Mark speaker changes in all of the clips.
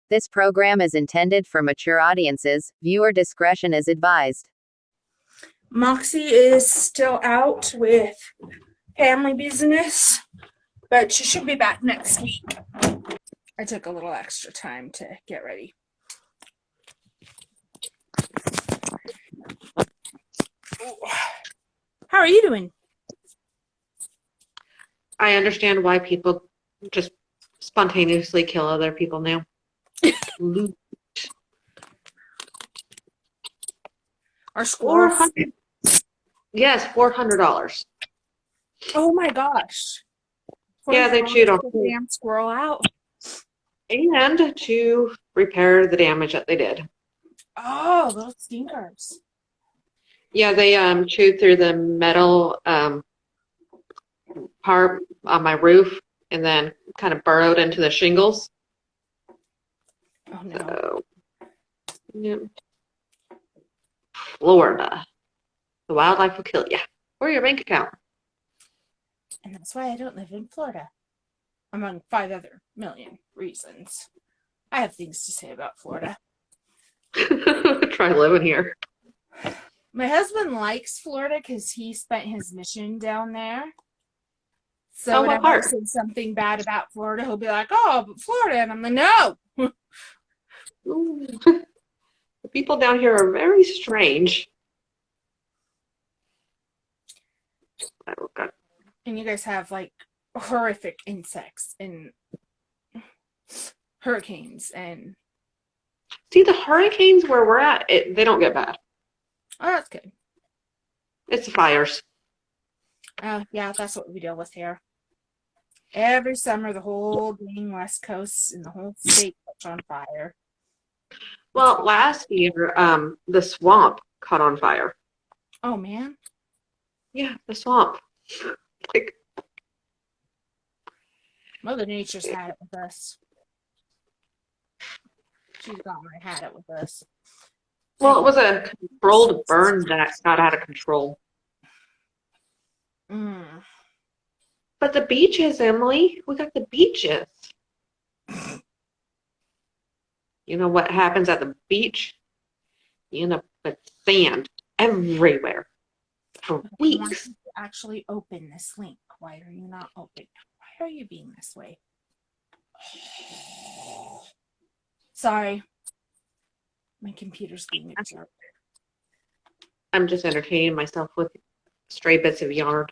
Speaker 1: This program is intended for mature audiences. Viewer discretion is advised.
Speaker 2: Moxie is still out with family business, but she should be back next week. I took a little extra time to get ready. How are you doing?
Speaker 3: I understand why people just spontaneously kill other people now. Loot.
Speaker 2: Our squirrels.
Speaker 3: Yes, $400.
Speaker 2: Oh my gosh.
Speaker 3: Yeah, they chewed on
Speaker 2: the damn squirrel out.
Speaker 3: And to repair the damage that they did.
Speaker 2: Oh, those stinkers.
Speaker 3: Yeah, they chewed through the metal part on my roof and then kind of burrowed into the shingles.
Speaker 2: Oh no.
Speaker 3: So, yeah. Florida. The wildlife will kill you. Or your bank account.
Speaker 2: And that's why I don't live in Florida. Among 5 other million reasons. I have things to say about Florida.
Speaker 3: Try living here.
Speaker 2: My husband likes Florida because he spent his mission down there. So whenever I say something bad about Florida, he'll be like, oh, but Florida. And I'm like, no.
Speaker 3: The people down here are very strange. Oh, God.
Speaker 2: And you guys have like horrific insects and hurricanes and...
Speaker 3: See, the hurricanes where we're at, they don't get bad.
Speaker 2: Oh, that's good.
Speaker 3: It's the fires.
Speaker 2: Yeah, that's what we deal with here. Every summer, the whole dang West Coast and the whole state catch on fire.
Speaker 3: Well, last year, the swamp caught on fire.
Speaker 2: Oh, man.
Speaker 3: Yeah, the swamp. Like,
Speaker 2: Mother Nature's had it with us. She's gone and had it with us.
Speaker 3: well, it was a controlled burn that got out of control.
Speaker 2: Mm.
Speaker 3: But the beaches, Emily, we got the beaches. You know what happens at the beach? You end up with sand everywhere for weeks.
Speaker 2: I want you to actually open this link. Why are you not open? Why are you being this way? Sorry. My computer's being a jerk.
Speaker 3: I'm just entertaining myself with stray bits of yarn.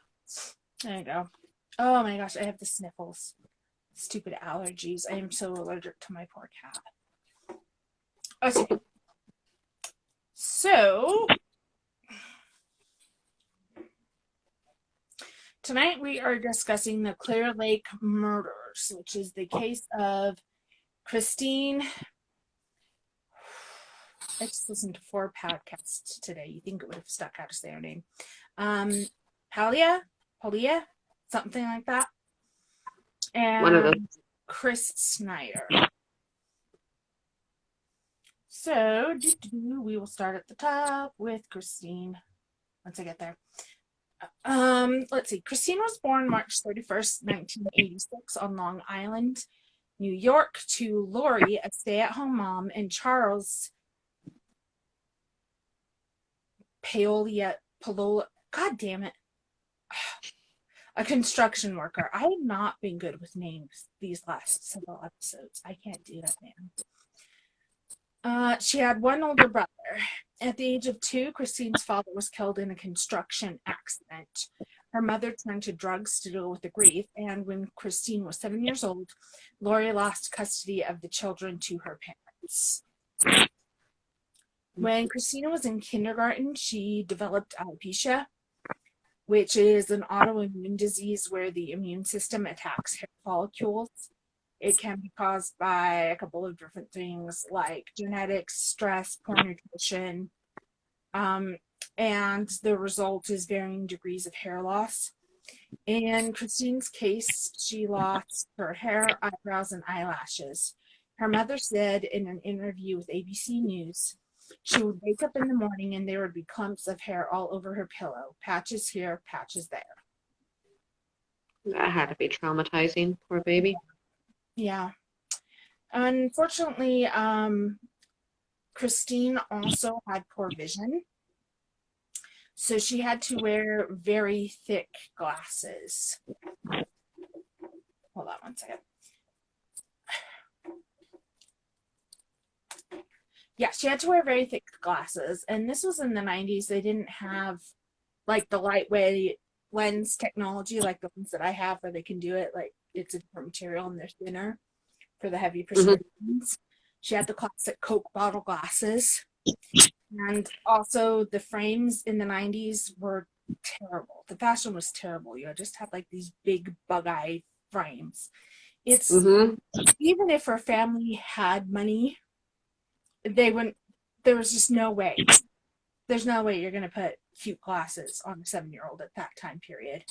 Speaker 2: There you go. Oh my gosh, I have the sniffles. Stupid allergies. I am so allergic to my poor cat. Okay. So, tonight we are discussing the Clear Lake murders, which is the case of Christine. I just listened to 4 podcasts today. You think it would have stuck out to say her name. Paolilla, something like that. And
Speaker 3: One of those.
Speaker 2: Chris Snider. So, we will start at the top with Christine. Once I get there. Let's see. Christine was born March 31st, 1986 on Long Island, New York, to Lori, a stay-at-home mom, and Charles Paolilla, God damn it. A construction worker. I have not been good with names these last several episodes. I can't do that, man. She had 1 older brother. At the age of 2, Christine's father was killed in a construction accident. Her mother turned to drugs to deal with the grief, and when Christine was 7 years old, Lori lost custody of the children to her parents. When Christina was in kindergarten, she developed alopecia, which is an autoimmune disease where the immune system attacks hair follicles. It can be caused by a couple of different things like genetics, stress, poor nutrition, and the result is varying degrees of hair loss. In Christine's case, she lost her hair, eyebrows, and eyelashes. Her mother said in an interview with ABC News, she would wake up in the morning and there would be clumps of hair all over her pillow, patches here, patches there.
Speaker 3: That had to be traumatizing, poor baby.
Speaker 2: Yeah. Unfortunately, Christine also had poor vision, so she had to wear very thick glasses. Hold on one second. Yeah, she had to wear very thick glasses, and this was in the 90s. They didn't have like the lightweight lens technology like the ones that I have, where they can do it like it's a different material and they're thinner for the heavy prescriptions. She had the classic Coke bottle glasses, and also the frames in the 90s were terrible. The fashion was terrible. You just had like these big bug-eye frames. It's even if her family had money, they wouldn't. There was just no way. There's no way you're going to put cute glasses on a 7-year-old at that time period.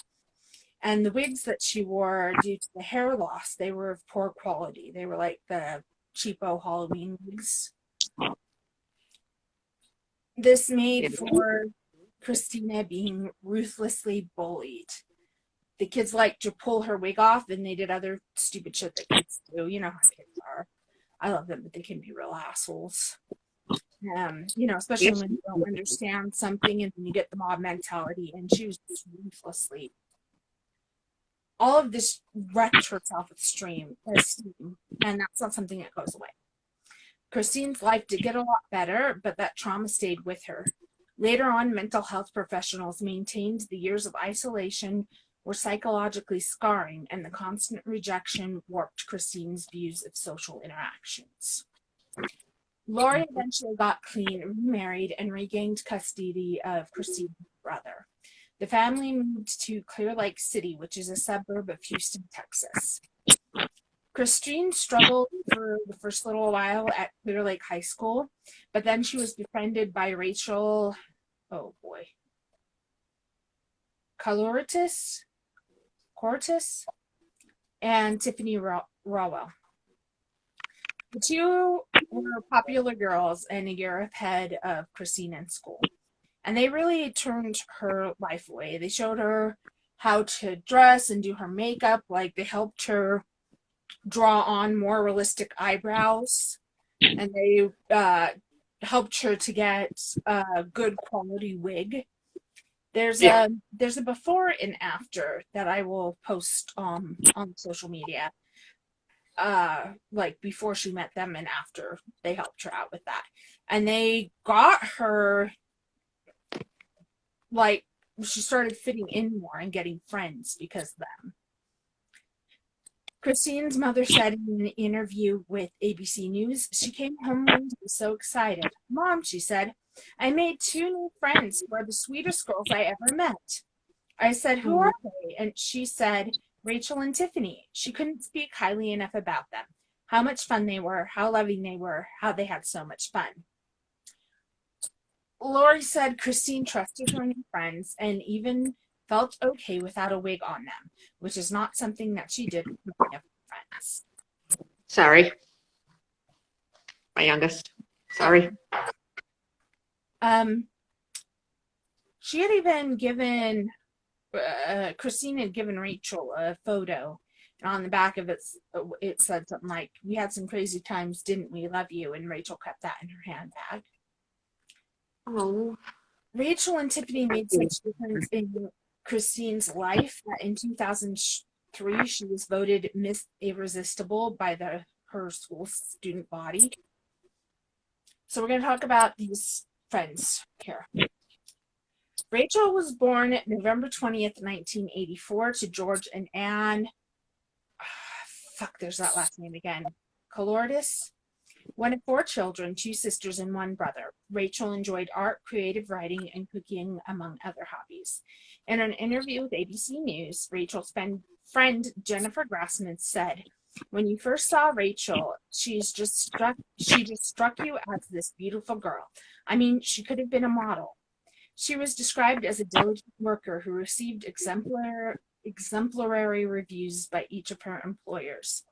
Speaker 2: And the wigs that she wore, due to the hair loss, they were of poor quality. They were like the cheapo Halloween wigs. This made for Christina being ruthlessly bullied. The kids liked to pull her wig off, and they did other stupid shit that kids do. You know how kids are. I love them, but they can be real assholes. Especially when you don't understand something and then you get the mob mentality. And she was just ruthlessly. All of this wrecked her self-esteem, and that's not something that goes away. Christine's life did get a lot better, but that trauma stayed with her. Later on, mental health professionals maintained the years of isolation were psychologically scarring, and the constant rejection warped Christine's views of social interactions. Lori eventually got clean, remarried, and regained custody of Christine's brother. The family moved to Clear Lake City, which is a suburb of Houston, Texas. Christine struggled for the first little while at Clear Lake High School, but then she was befriended by Rachael, Koloroutis, and Tiffany Rawell. The two were popular girls and a year ahead of Christine in school. And they really turned her life away. They showed her how to dress and do her makeup. Like, they helped her draw on more realistic eyebrows. And they helped her to get a good quality wig. There's a before and after that I will post on social media. Like before she met them and after they helped her out with that. And they got her, like, she started fitting in more and getting friends because of them. Christine's mother said in an interview with ABC News, she came home one day so excited. Mom, she said, I made 2 new friends who are the sweetest girls I ever met. I said, who are they? And she said, Rachael and Tiffany. She couldn't speak highly enough about them. How much fun they were, how loving they were, how they had so much fun. Lori said Christine trusted her new friends and even felt okay without a wig on them, which is not something that she did with many of her friends.
Speaker 3: Sorry. My youngest. Sorry.
Speaker 2: She had even given, Christine had given Rachael a photo, and on the back of it, it said something like, we had some crazy times, didn't we? Love you. And Rachael kept that in her handbag.
Speaker 3: Oh.
Speaker 2: Rachael and Tiffany made such a difference in Christine's life that in 2003, she was voted Miss Irresistible by her school student body. So we're going to talk about these friends here. Rachael was born November 20th, 1984 to George and Ann, there's that last name again, Koloroutis. One of 4 children, 2 sisters and 1 brother. Rachael enjoyed art, creative writing, and cooking, among other hobbies. In an interview with ABC News, Rachael's friend Jennifer Grassman said, when you first saw Rachael, she just struck you as this beautiful girl. I mean, she could have been a model. She was described as a diligent worker who received exemplary reviews by each of her employers.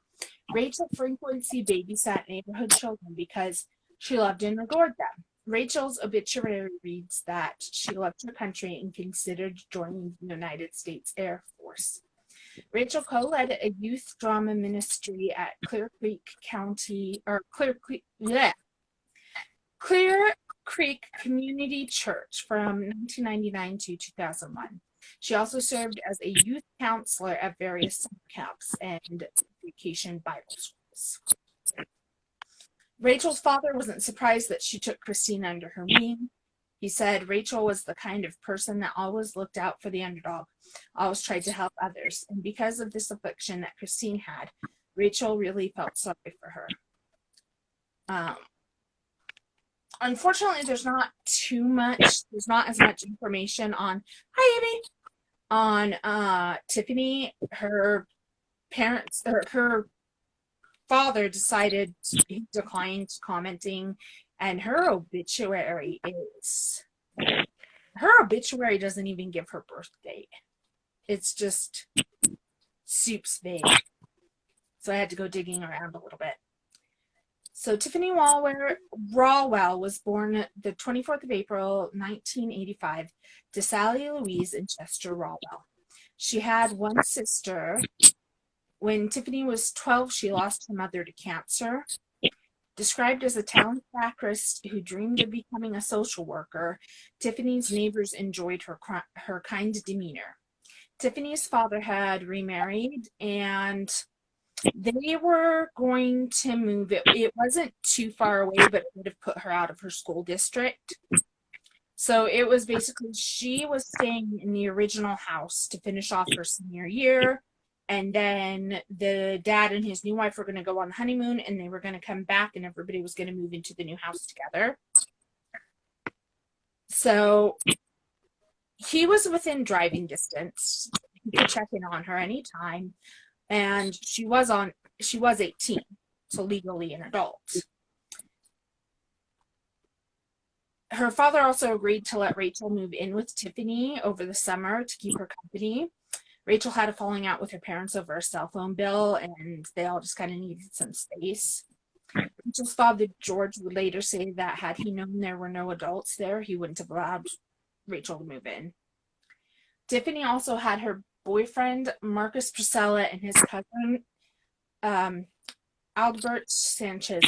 Speaker 2: Rachael frequently babysat neighborhood children because she loved and adored them. Rachael's obituary reads that she loved her country and considered joining the United States Air Force. Rachael co-led a youth drama ministry at Clear Creek Community Church from 1999 to 2001. She also served as a youth counselor at various summer camps and vacation Bible schools. Rachel's father wasn't surprised that she took Christine under her wing. He said Rachael was the kind of person that always looked out for the underdog, always tried to help others. And because of this affliction that Christine had, Rachael really felt sorry for her. Unfortunately, there's not as much information on Tiffany. Her parents, or her father declined commenting, and her obituary doesn't even give her birth date. It's just soups vague. So I had to go digging around a little bit. So Tiffany Rawwell was born the 24th of April, 1985, to Sally Louise and Chester Rawwell. She had one sister. When Tiffany was 12, she lost her mother to cancer. Described as a talented actress who dreamed of becoming a social worker, Tiffany's neighbors enjoyed her kind demeanor. Tiffany's father had remarried, and they were going to move. It wasn't too far away, but it would have put her out of her school district. So it was basically, she was staying in the original house to finish off her senior year. And then the dad and his new wife were going to go on the honeymoon, and they were going to come back, and everybody was going to move into the new house together. So he was within driving distance. He could check in on her anytime. And she was 18, so legally an adult. Her father also agreed to let Rachael move in with Tiffany over the summer to keep her company. Rachael had a falling out with her parents over a cell phone bill, and they all just kind of needed some space. Rachel's father, George, would later say that had he known there were no adults there, he wouldn't have allowed Rachael to move in. Tiffany also had her boyfriend, Marcus Priscilla, and his cousin, Albert Sanchez.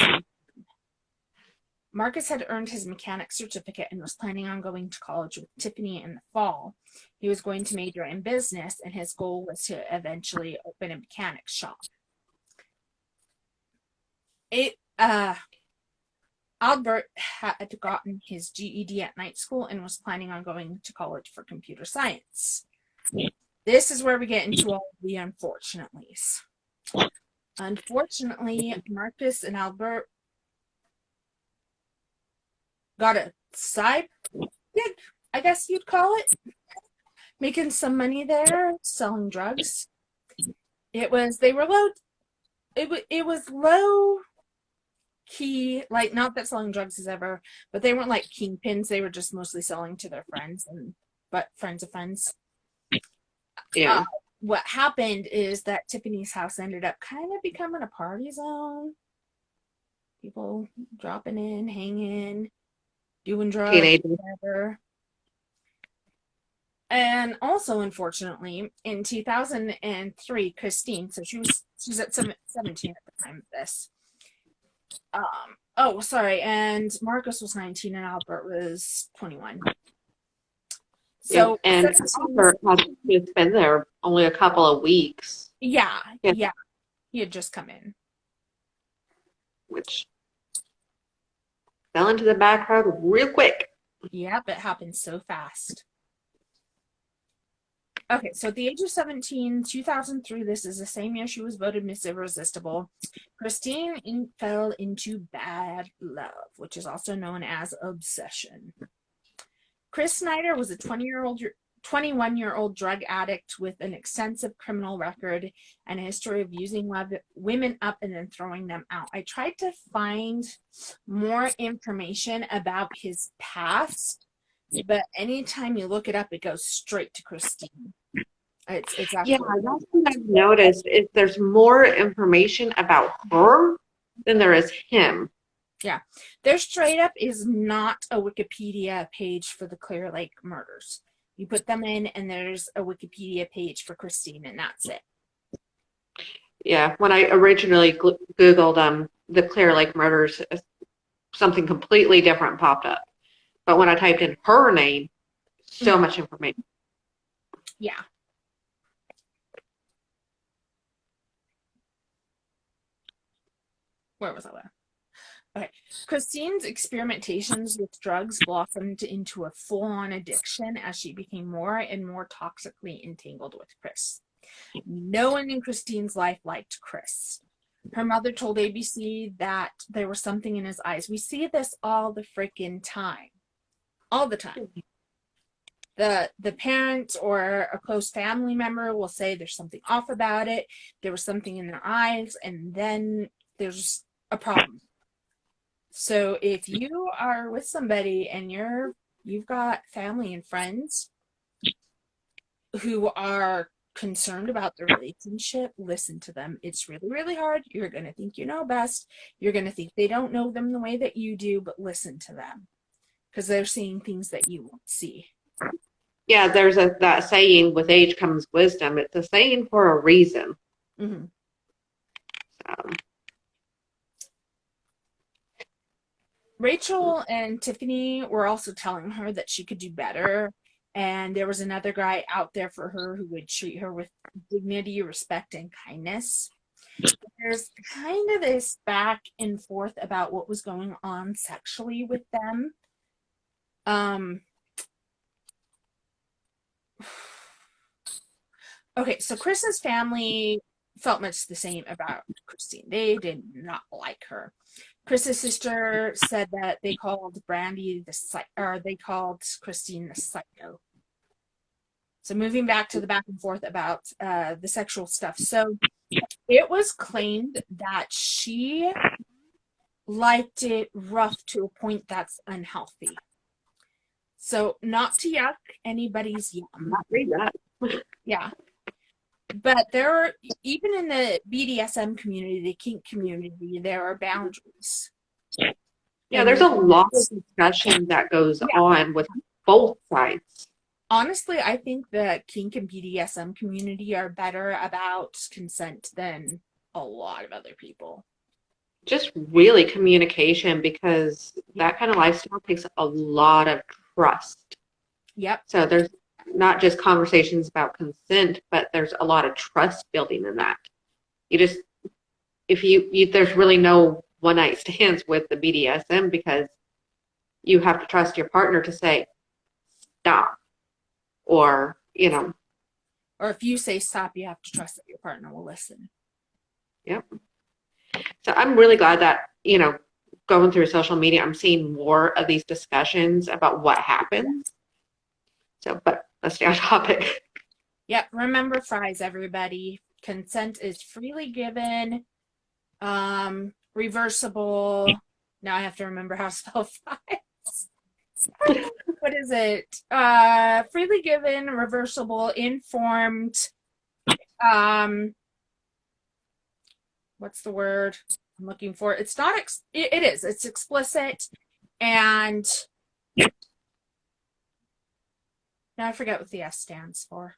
Speaker 2: Marcus had earned his mechanic certificate and was planning on going to college with Tiffany in the fall. He was going to major in business, and his goal was to eventually open a mechanic shop. Albert had gotten his GED at night school and was planning on going to college for computer science. This is where we get into all the unfortunately's. Unfortunately, Marcus and Albert got a side gig, I guess you'd call it, making some money there, selling drugs. It was low key, like, not that selling drugs is ever, but they weren't like kingpins. They were just mostly selling to their friends, but friends of friends.
Speaker 3: Yeah.
Speaker 2: What happened is that Tiffany's house ended up kind of becoming a party zone. People dropping in, hanging, doing drugs, whatever. And also, unfortunately, in 2003, Christine, so she's at 17 at the time of this. And Marcus was 19 and Albert was 21. So,
Speaker 3: yeah, and Albert has been there only a couple of weeks.
Speaker 2: Yeah. He had just come in.
Speaker 3: Which fell into the background real quick.
Speaker 2: Yep, it happened so fast. Okay, so at the age of 17, 2003, this is the same year she was voted Miss Irresistible, Christine fell into bad love, which is also known as obsession. Chris Snider was a 21-year-old drug addict with an extensive criminal record and a history of using women up and then throwing them out. I tried to find more information about his past, but anytime you look it up, it goes straight to Christine. It's
Speaker 3: yeah, that's what I've noticed is there's more information about her than there is him.
Speaker 2: Yeah, there straight up is not a Wikipedia page for the Clear Lake murders. You put them in, and there's a Wikipedia page for Christine, and that's it.
Speaker 3: Yeah, when I originally Googled the Clear Lake murders, something completely different popped up. But when I typed in her name, so much information.
Speaker 2: Yeah. Where was I at? Okay. Christine's experimentations with drugs blossomed into a full-on addiction as she became more and more toxically entangled with Chris. No one in Christine's life liked Chris. Her mother told ABC that there was something in his eyes. We see this all the freaking time. All the time. The parent or a close family member will say there's something off about it. There was something in their eyes, and then there's a problem. So if you are with somebody and you've got family and friends who are concerned about the relationship, listen to them. It's really, really hard. You're going to think you know best. You're going to think they don't know them the way that you do, but listen to them because they're seeing things that you won't see.
Speaker 3: Yeah, there's that saying, with age comes wisdom. It's a saying for a reason.
Speaker 2: Mm-hmm.
Speaker 3: So.
Speaker 2: Rachael and Tiffany were also telling her that she could do better, and there was another guy out there for her who would treat her with dignity, respect, and kindness. There's kind of this back and forth about what was going on sexually with them. Okay, so Chris's family felt much the same about Christine. They did not like her. Chris's sister said that they called Brandy they called Christine the psycho. So moving back to the back and forth about the sexual stuff. So it was claimed that she liked it rough to a point that's unhealthy. So not to yuck anybody's yum.
Speaker 3: Not read that.
Speaker 2: Yeah. But there are, even in the BDSM community, the kink community, there are boundaries.
Speaker 3: Yeah, there's a lot of discussion that goes on with both sides.
Speaker 2: Honestly, I think the kink and BDSM community are better about consent than a lot of other people.
Speaker 3: Just really communication, because that kind of lifestyle takes a lot of trust.
Speaker 2: Yep.
Speaker 3: So there's not just conversations about consent, but there's a lot of trust building in that. You just, if you there's really no one night stands with the BDSM, because you have to trust your partner to say stop, or
Speaker 2: or if you say stop, you have to trust that your partner will listen.
Speaker 3: Yep. So I'm really glad that going through social media, I'm seeing more of these discussions about what happens. So, but let's stay on topic.
Speaker 2: Yep. Remember fries, everybody. Consent is freely given. Reversible. Now I have to remember how to spell fries. What is it? Freely given, reversible, informed. What's the word I'm looking for? It's not. It is. It's explicit, and now I forget what the S stands for.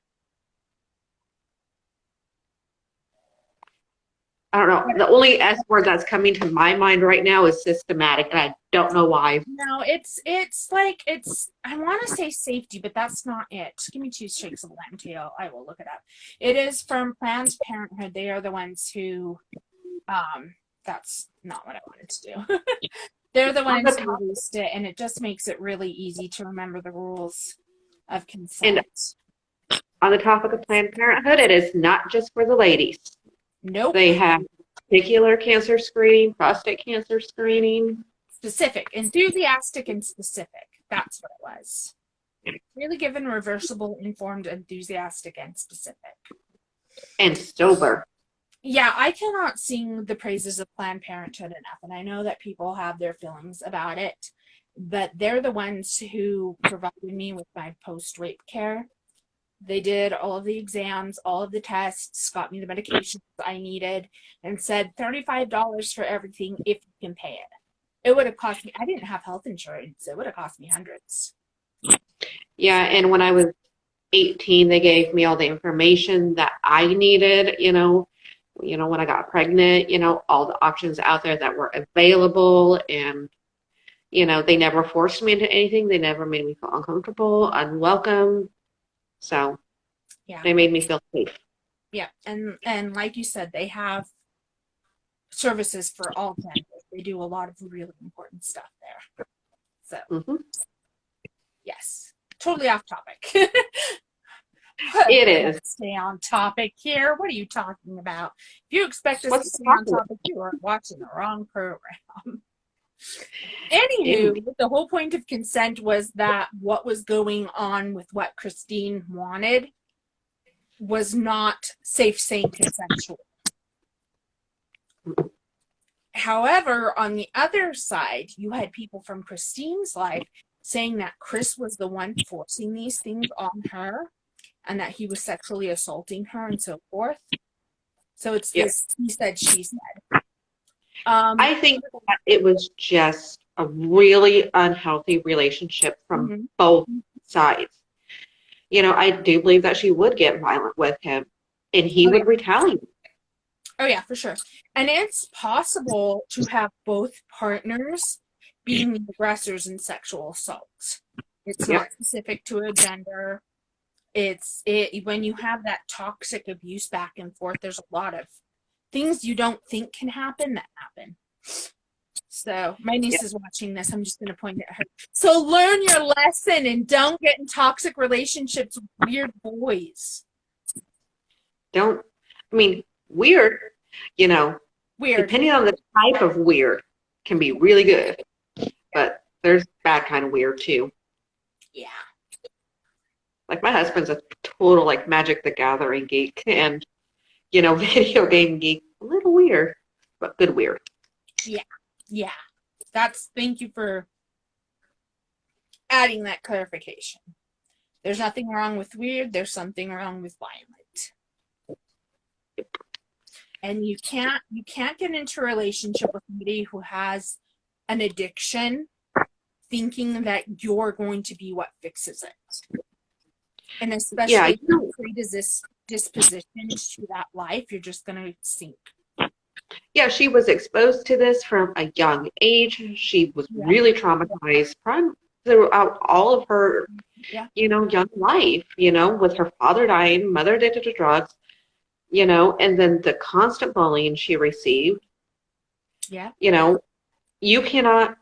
Speaker 3: I don't know. The only S word that's coming to my mind right now is systematic, and I don't know why.
Speaker 2: No, it's I want to say safety, but that's not it. Give me 2 shakes of lime tea. I will look it up. It is from Planned Parenthood. They are the ones who, that's not what I wanted to do. They're the ones who released it, and it just makes it really easy to remember the rules of consent.
Speaker 3: And on the topic of Planned Parenthood, it is not just for the ladies.
Speaker 2: Nope.
Speaker 3: They have testicular cancer screening, prostate cancer screening.
Speaker 2: Specific, enthusiastic, and specific. That's what it was. Really given, reversible, informed, enthusiastic, and specific.
Speaker 3: And sober.
Speaker 2: Yeah, I cannot sing the praises of Planned Parenthood enough, and I know that people have their feelings about it, but they're the ones who provided me with my post-rape care. They did all of the exams, all of the tests, got me the medications I needed, and said $35 for everything if you can pay it. It would have cost me, I didn't have health insurance. It would have cost me hundreds.
Speaker 3: Yeah, and when I was 18, they gave me all the information that I needed, when I got pregnant, all the options out there that were available, and, they never forced me into anything. They never made me feel uncomfortable, unwelcome. So
Speaker 2: Yeah.
Speaker 3: they made me feel safe.
Speaker 2: Yeah. And like you said, they have services for all genders. They do a lot of really important stuff there. So, yes, totally off topic.
Speaker 3: It is.
Speaker 2: Stay on topic here. What are you talking about? If you expect us to stay on topic, you are watching the wrong program. Anywho, the whole point of consent was that what was going on with what Christine wanted was not safe, sane, consensual. However, on the other side, you had people from Christine's life saying that Chris was the one forcing these things on her and that he was sexually assaulting her and so forth. So it's this he said, she said.
Speaker 3: I think that it was just a really unhealthy relationship from both sides. I do believe that she would get violent with him, and he would retaliate.
Speaker 2: Oh, yeah, for sure. And it's possible to have both partners being the aggressors in sexual assault. It's not specific to a gender. When you have that toxic abuse back and forth, there's a lot of things you don't think can happen that happen. So my niece is watching this. I'm just going to point at her. So learn your lesson and don't get in toxic relationships with weird boys.
Speaker 3: Weird,
Speaker 2: weird.
Speaker 3: Depending on the type of weird, can be really good. But there's bad kind of weird too.
Speaker 2: Yeah.
Speaker 3: Like my husband's a total Magic the Gathering geek and, video game geek. A little weird, but good weird.
Speaker 2: Yeah. Yeah. Thank you for adding that clarification. There's nothing wrong with weird. There's something wrong with violent. And you can't get into a relationship with somebody who has an addiction thinking that you're going to be what fixes it. And especially if you predisposition to that life, you're just going to sink.
Speaker 3: Yeah, she was exposed to this from a young age. She was really traumatized throughout all of her, young life, with her father dying, mother addicted to drugs, and then the constant bullying she received.
Speaker 2: Yeah.
Speaker 3: You cannot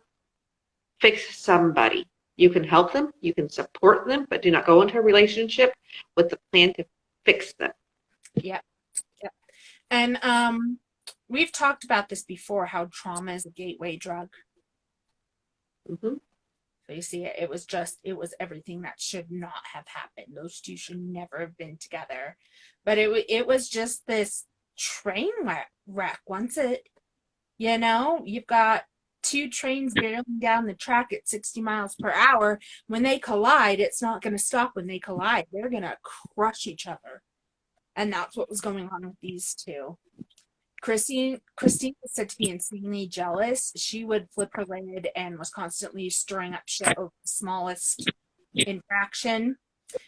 Speaker 3: fix somebody. You can help them, you can support them, but do not go into a relationship with the plan to fix them.
Speaker 2: Yeah. Yeah. And we've talked about this before, how trauma is a gateway drug. So you see, it was everything that should not have happened. Those two should never have been together. But it was just this train wreck. Once you've got two trains barreling down the track at 60 miles per hour. When they collide, it's not going to stop when they collide. They're going to crush each other. And that's what was going on with these two. Christine was said to be insanely jealous. She would flip her lid and was constantly stirring up shit over the smallest infraction.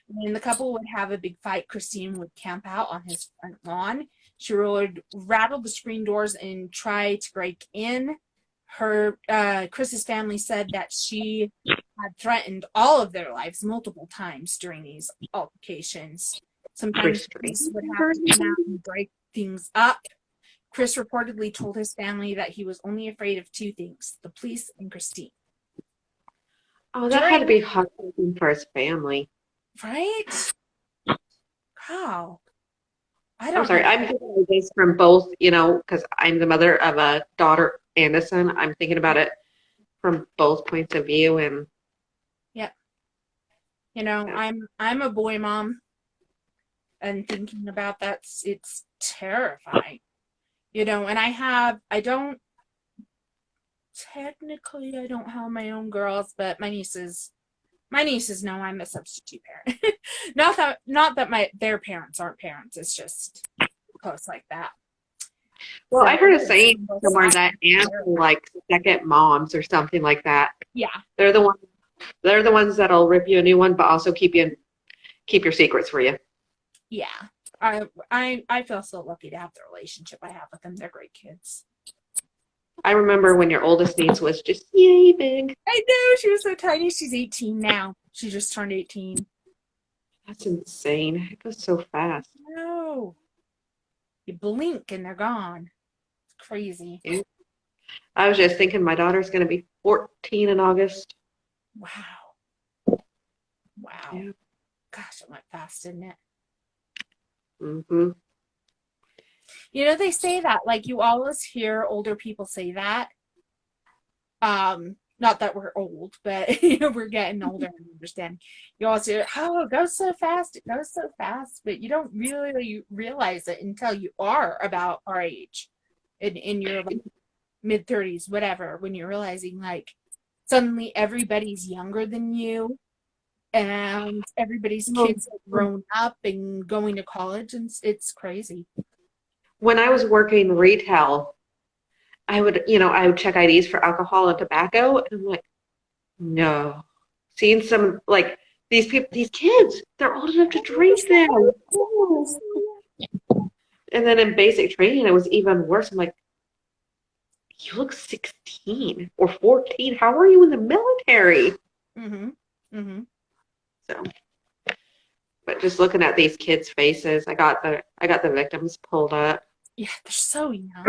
Speaker 2: When the couple would have a big fight, Christine would camp out on his front lawn. She would rattle the screen doors and try to break in. Chris's family said that she had threatened all of their lives multiple times during these altercations. Sometimes police would have to come out and break things up. Chris reportedly told his family that he was only afraid of two things: the police and Christine.
Speaker 3: Oh, that had to be heartbreaking for his family.
Speaker 2: Right? Wow.
Speaker 3: I'm sorry. I'm thinking this from both, because I'm the mother of a daughter and a son. I'm thinking about it from both points of view. And
Speaker 2: yeah. I'm a boy mom, and thinking about that, it's terrifying. And I don't have my own girls, but my nieces know I'm a substitute parent. not that their parents aren't parents. It's just close like that.
Speaker 3: Well, I heard a saying somewhere that aunts are like second moms or something like that.
Speaker 2: Yeah.
Speaker 3: They're the ones that'll rip you a new one, but also keep your secrets for you.
Speaker 2: Yeah. I feel so lucky to have the relationship I have with them. They're great kids.
Speaker 3: I remember when your oldest niece was just yay big.
Speaker 2: I know, she was so tiny. She's 18 now. She just turned 18.
Speaker 3: That's insane. It goes so fast.
Speaker 2: No. You blink and they're gone. It's crazy.
Speaker 3: Yeah. I was just thinking my daughter's going to be 14 in August.
Speaker 2: Wow.
Speaker 3: Yeah.
Speaker 2: Gosh, it went fast, didn't it?
Speaker 3: Mm-hmm.
Speaker 2: You know, they say that, like, you always hear older people say that. Not that we're old, but, you know, we're getting older and understand. You always hear, oh, it goes so fast. It goes so fast. But you don't really realize it until you are about our age. In your like, mid-30s, whatever, when you're realizing, like, suddenly everybody's younger than you. And everybody's kids have grown up and going to college. And it's crazy.
Speaker 3: When I was working retail, I would check IDs for alcohol and tobacco, and I'm like, no. Seeing some, like, these kids, they're old enough to drink now. And then in basic training, it was even worse. I'm like, you look 16 or 14. How are you in the military?
Speaker 2: Mm-hmm. Mm-hmm.
Speaker 3: So, but just looking at these kids' faces, I got the victims pulled up.
Speaker 2: Yeah, they're so young.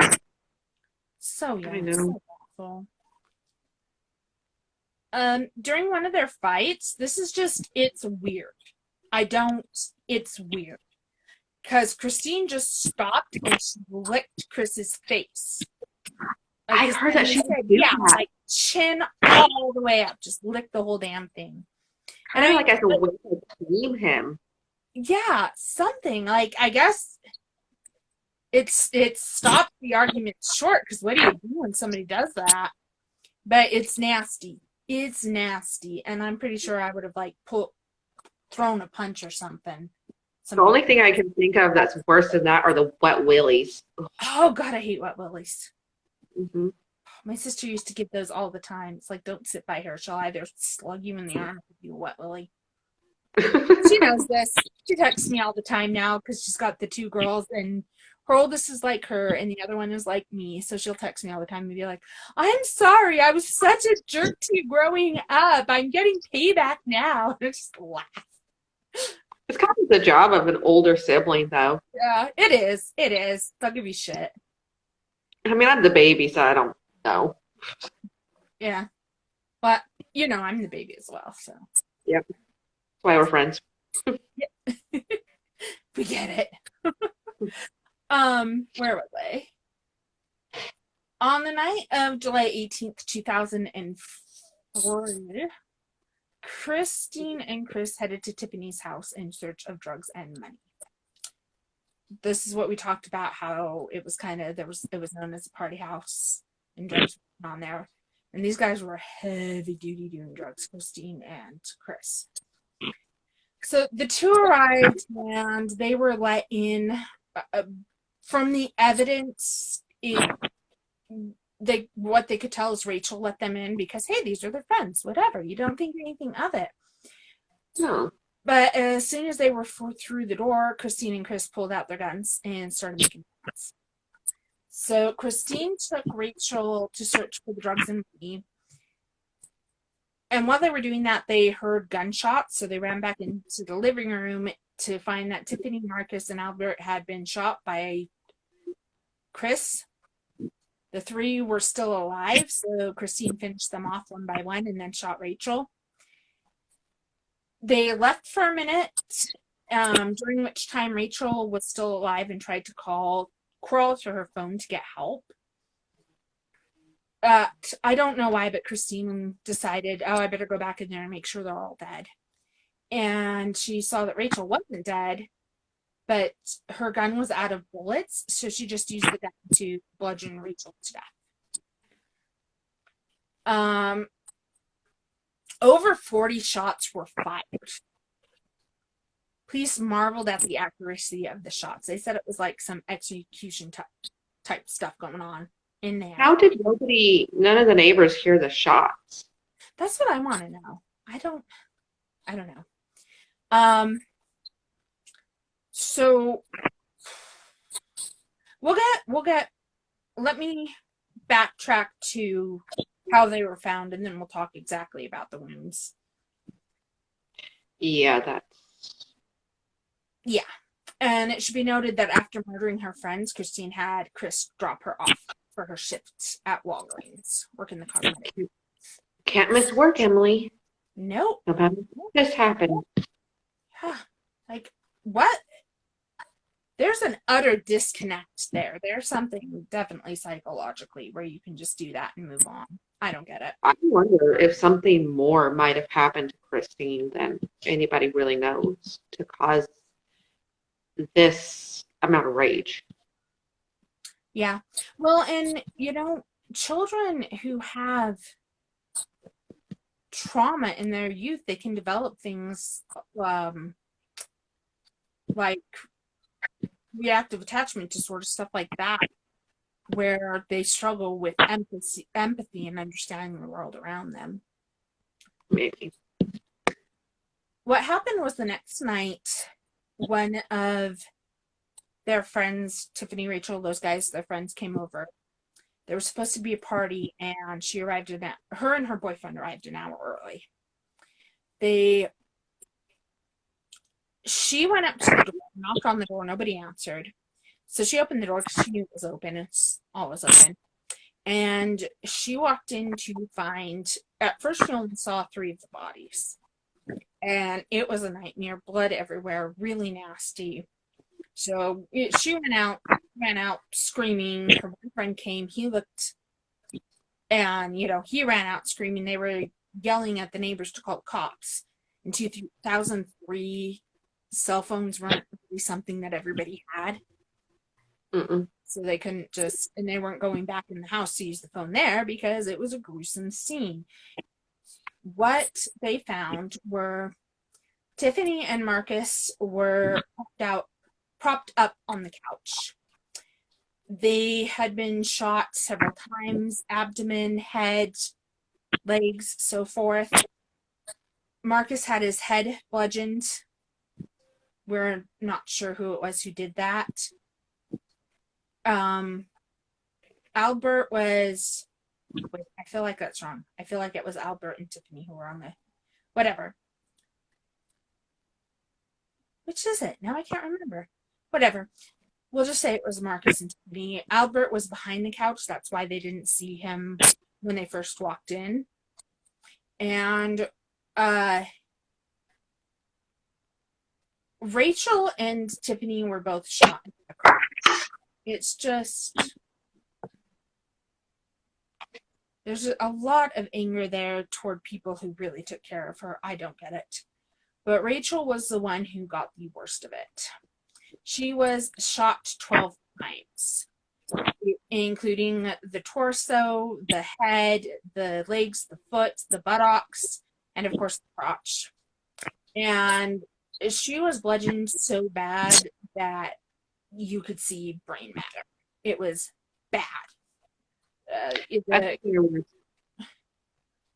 Speaker 2: So young.
Speaker 3: I know.
Speaker 2: So awful. During one of their fights, it's weird. It's weird. Because Christine just stopped and she licked Chris's face.
Speaker 3: I heard that she
Speaker 2: said, yeah, like chin all the way up. Just lick the whole damn thing.
Speaker 3: And I like as a way to tame him.
Speaker 2: Yeah, something. Like, I guess it stopped the argument short, because what do you do when somebody does that? But it's nasty. It's nasty. And I'm pretty sure I would have, like, thrown a punch or something.
Speaker 3: The only thing I can think of that's worse than that are the wet willies.
Speaker 2: Oh, God, I hate wet willies.
Speaker 3: Mm-hmm.
Speaker 2: My sister used to get those all the time. It's like, don't sit by her. She'll either slug you in the arm or give you a wet willy. She knows this. She texts me all the time now because she's got the two girls, and her oldest is like her and the other one is like me. So she'll text me all the time and be like, I'm sorry, I was such a jerk to you growing up. I'm getting payback now. And I just laugh.
Speaker 3: It's kind of the job of an older sibling, though.
Speaker 2: Yeah, it is. It is. They'll give you shit.
Speaker 3: I mean, I'm the baby, so I don't know.
Speaker 2: Yeah. But, you know, I'm the baby as well, so.
Speaker 3: Yep. That's why we're friends.
Speaker 2: We get it. Where were they? On the night of July 18th, 2004, Christine and Chris headed to Tiffany's house in search of drugs and money. This is what we talked about, how it was it was known as a party house and drugs were on there. And these guys were heavy duty doing drugs, Christine and Chris. So the two arrived and they were let in. From the evidence, what they could tell is Rachael let them in because, hey, these are their friends, whatever. You don't think anything of it.
Speaker 3: No.
Speaker 2: But as soon as they were through the door, Christine and Chris pulled out their guns and started making plans. So Christine took Rachael to search for the drugs and money. And while they were doing that, they heard gunshots. So they ran back into the living room to find that Tiffany, Marcus, and Albert had been shot by Chris. The three were still alive, so Christine finished them off one by one and then shot Rachael. They left for a minute, during which time Rachael was still alive and tried to crawl to her phone to get help. I don't know why, but Christine decided, I better go back in there and make sure they're all dead. And she saw that Rachael wasn't dead, but her gun was out of bullets, so she just used the gun to bludgeon Rachael to death. Over 40 shots were fired. Police marveled at the accuracy of the shots. They said it was like some execution type stuff going on in there.
Speaker 3: How did none of the neighbors hear the shots?
Speaker 2: That's what I want to know. I don't know. So let me backtrack to how they were found, and then we'll talk exactly about the wounds.
Speaker 3: Yeah,
Speaker 2: Yeah. And it should be noted that after murdering her friends, Christine had Chris drop her off for her shift at Walgreens, working the cosmetic.
Speaker 3: Can't miss work, Emily.
Speaker 2: Nope.
Speaker 3: No matter what just happened.
Speaker 2: Like, what? There's an utter disconnect there. There's something definitely psychologically where you can just do that and move on. I don't get it.
Speaker 3: I wonder if something more might have happened to Christine than anybody really knows to cause this amount of rage.
Speaker 2: Yeah. Well, and, children who have trauma in their youth, they can develop things like reactive attachment disorder, stuff like that, where they struggle with empathy and understanding the world around them.
Speaker 3: Maybe.
Speaker 2: What happened was the next night, one of their friends, Tiffany, Rachel, those guys, their friends came over. There was supposed to be a party, and her and her boyfriend arrived an hour early. She went up to the door, knocked on the door, nobody answered. So she opened the door because she knew it was open. It's always open. And she walked in to find, at first she only saw 3 of the bodies. And it was a nightmare, blood everywhere, really nasty. So she ran out screaming. Her boyfriend came, he looked, and, he ran out screaming. They were yelling at the neighbors to call cops. In 2003, cell phones weren't really something that everybody had.
Speaker 3: Mm-mm.
Speaker 2: So they couldn't and they weren't going back in the house to use the phone there because it was a gruesome scene. What they found were Tiffany and Marcus were propped up on the couch. They had been shot several times, abdomen, head, legs, so forth. Marcus had his head bludgeoned. We're not sure who it was who did that. Albert was... Wait, I feel like that's wrong. I feel like it was Albert and Tiffany who were on the... Whatever. Which is it? Now I can't remember. Whatever. We'll just say it was Marcus and Tiffany. Albert was behind the couch. That's why they didn't see him when they first walked in. And Rachel and Tiffany were both shot in the crotch. It's just... There's a lot of anger there toward people who really took care of her. I don't get it. But Rachel was the one who got the worst of it. She was shot 12 times, including the torso, the head, the legs, the foot, the buttocks, and of course the crotch. And she was bludgeoned so bad that you could see brain matter. It was bad.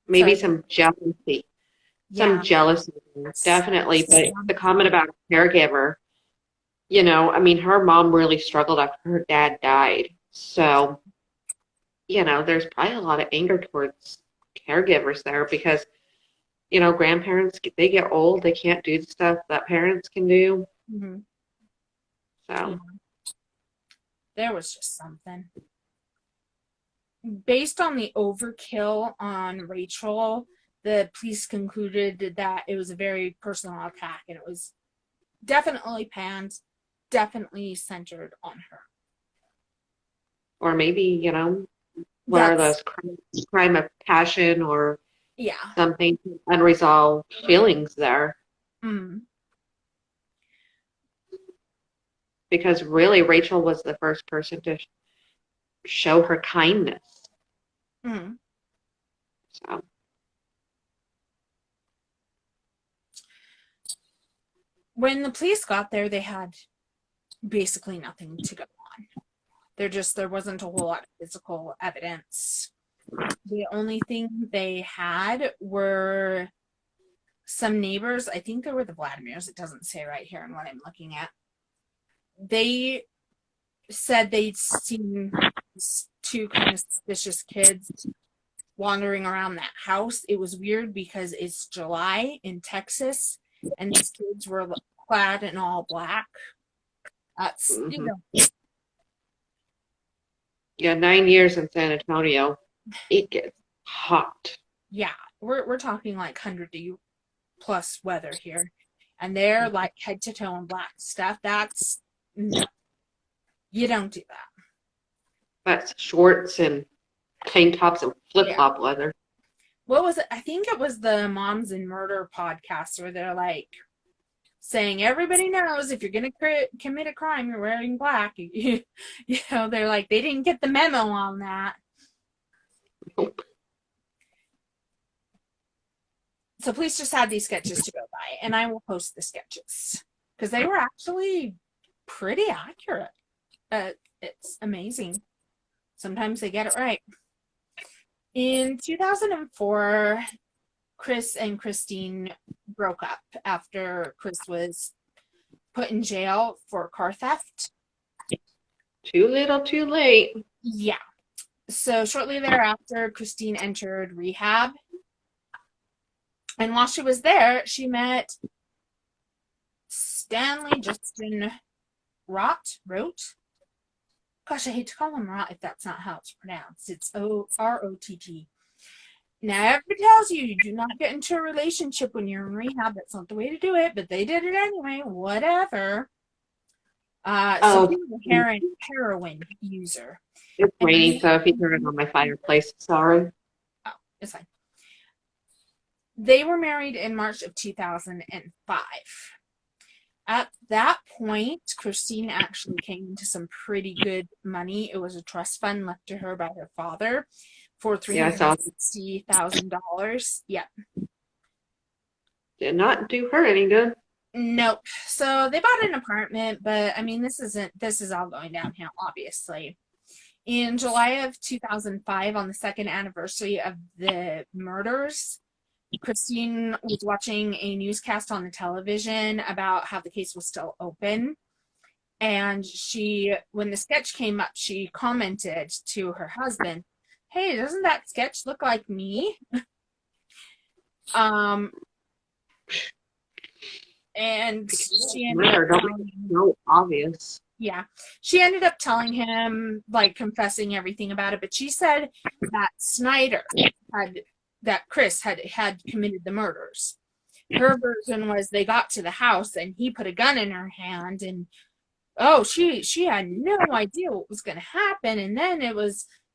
Speaker 3: Maybe some jealousy. Some jealousy, definitely. But the comment about caregiver, her mom really struggled after her dad died. So, there's probably a lot of anger towards caregivers there because, grandparents, they get old, they can't do the stuff that parents can do.
Speaker 2: Mm-hmm.
Speaker 3: So.
Speaker 2: There was just something. Based on the overkill on Rachel, the police concluded that it was a very personal attack, and it was definitely planned, definitely centered on her.
Speaker 3: Or maybe, what are those crime of passion or something, unresolved feelings there.
Speaker 2: Mm.
Speaker 3: Because really, Rachel was the first person to show her kindness.
Speaker 2: Mm.
Speaker 3: So.
Speaker 2: When the police got there, they had basically nothing to go on. There wasn't a whole lot of physical evidence. The only thing they had were some neighbors. I think they were the Vladimirs. It doesn't say right here in what I'm looking at. they said they'd seen these two kind of suspicious kids wandering around that house. It was weird because it's July in Texas, and these kids were clad in all black. That's, you know.
Speaker 3: Yeah, 9 years in San Antonio. It gets hot.
Speaker 2: Yeah, we're talking like 100 plus weather here. And they're like head to toe in black stuff. That's, no. You don't do that.
Speaker 3: That's shorts and tank tops and flip-flop leather.
Speaker 2: What was it? I think it was the Moms and Murder podcast where they're like saying everybody knows if you're going to commit a crime, you're wearing black. You know, they're like, they didn't get the memo on that.
Speaker 3: Nope.
Speaker 2: So police just had these sketches to go by, and I will post the sketches because they were actually pretty accurate. It's amazing. Sometimes they get it right. In 2004, Chris and Christine broke up after Chris was put in jail for car theft.
Speaker 3: Too little, too late.
Speaker 2: Yeah. So shortly thereafter, Christine entered rehab. And while she was there, she met Stanley Justin Rott. Gosh, I hate to call him Rott if that's not how it's pronounced. It's Rott. Now, everybody tells you do not get into a relationship when you're in rehab. That's not the way to do it, but they did it anyway. Whatever. So he was a heroin user.
Speaker 3: It's raining, so if you turn it on my fireplace, sorry.
Speaker 2: Oh, it's fine. They were married in March of 2005. At that point, Christine actually came into some pretty good money. It was a trust fund left to her by her father for $360,000. Yeah.
Speaker 3: Did not do her any good.
Speaker 2: Nope. So they bought an apartment, but I mean, this is all going downhill, obviously. In July of 2005, on the second anniversary of the murders, Christine was watching a newscast on the television about how the case was still open. And when the sketch came up, she commented to her husband, "Hey, doesn't that sketch look like me?" And she ended up
Speaker 3: no obvious.
Speaker 2: Yeah. She ended up telling him, like, confessing everything about it, but she said that Snider that Chris had committed the murders. Her version was they got to the house and he put a gun in her hand, and she had no idea what was going to happen, and then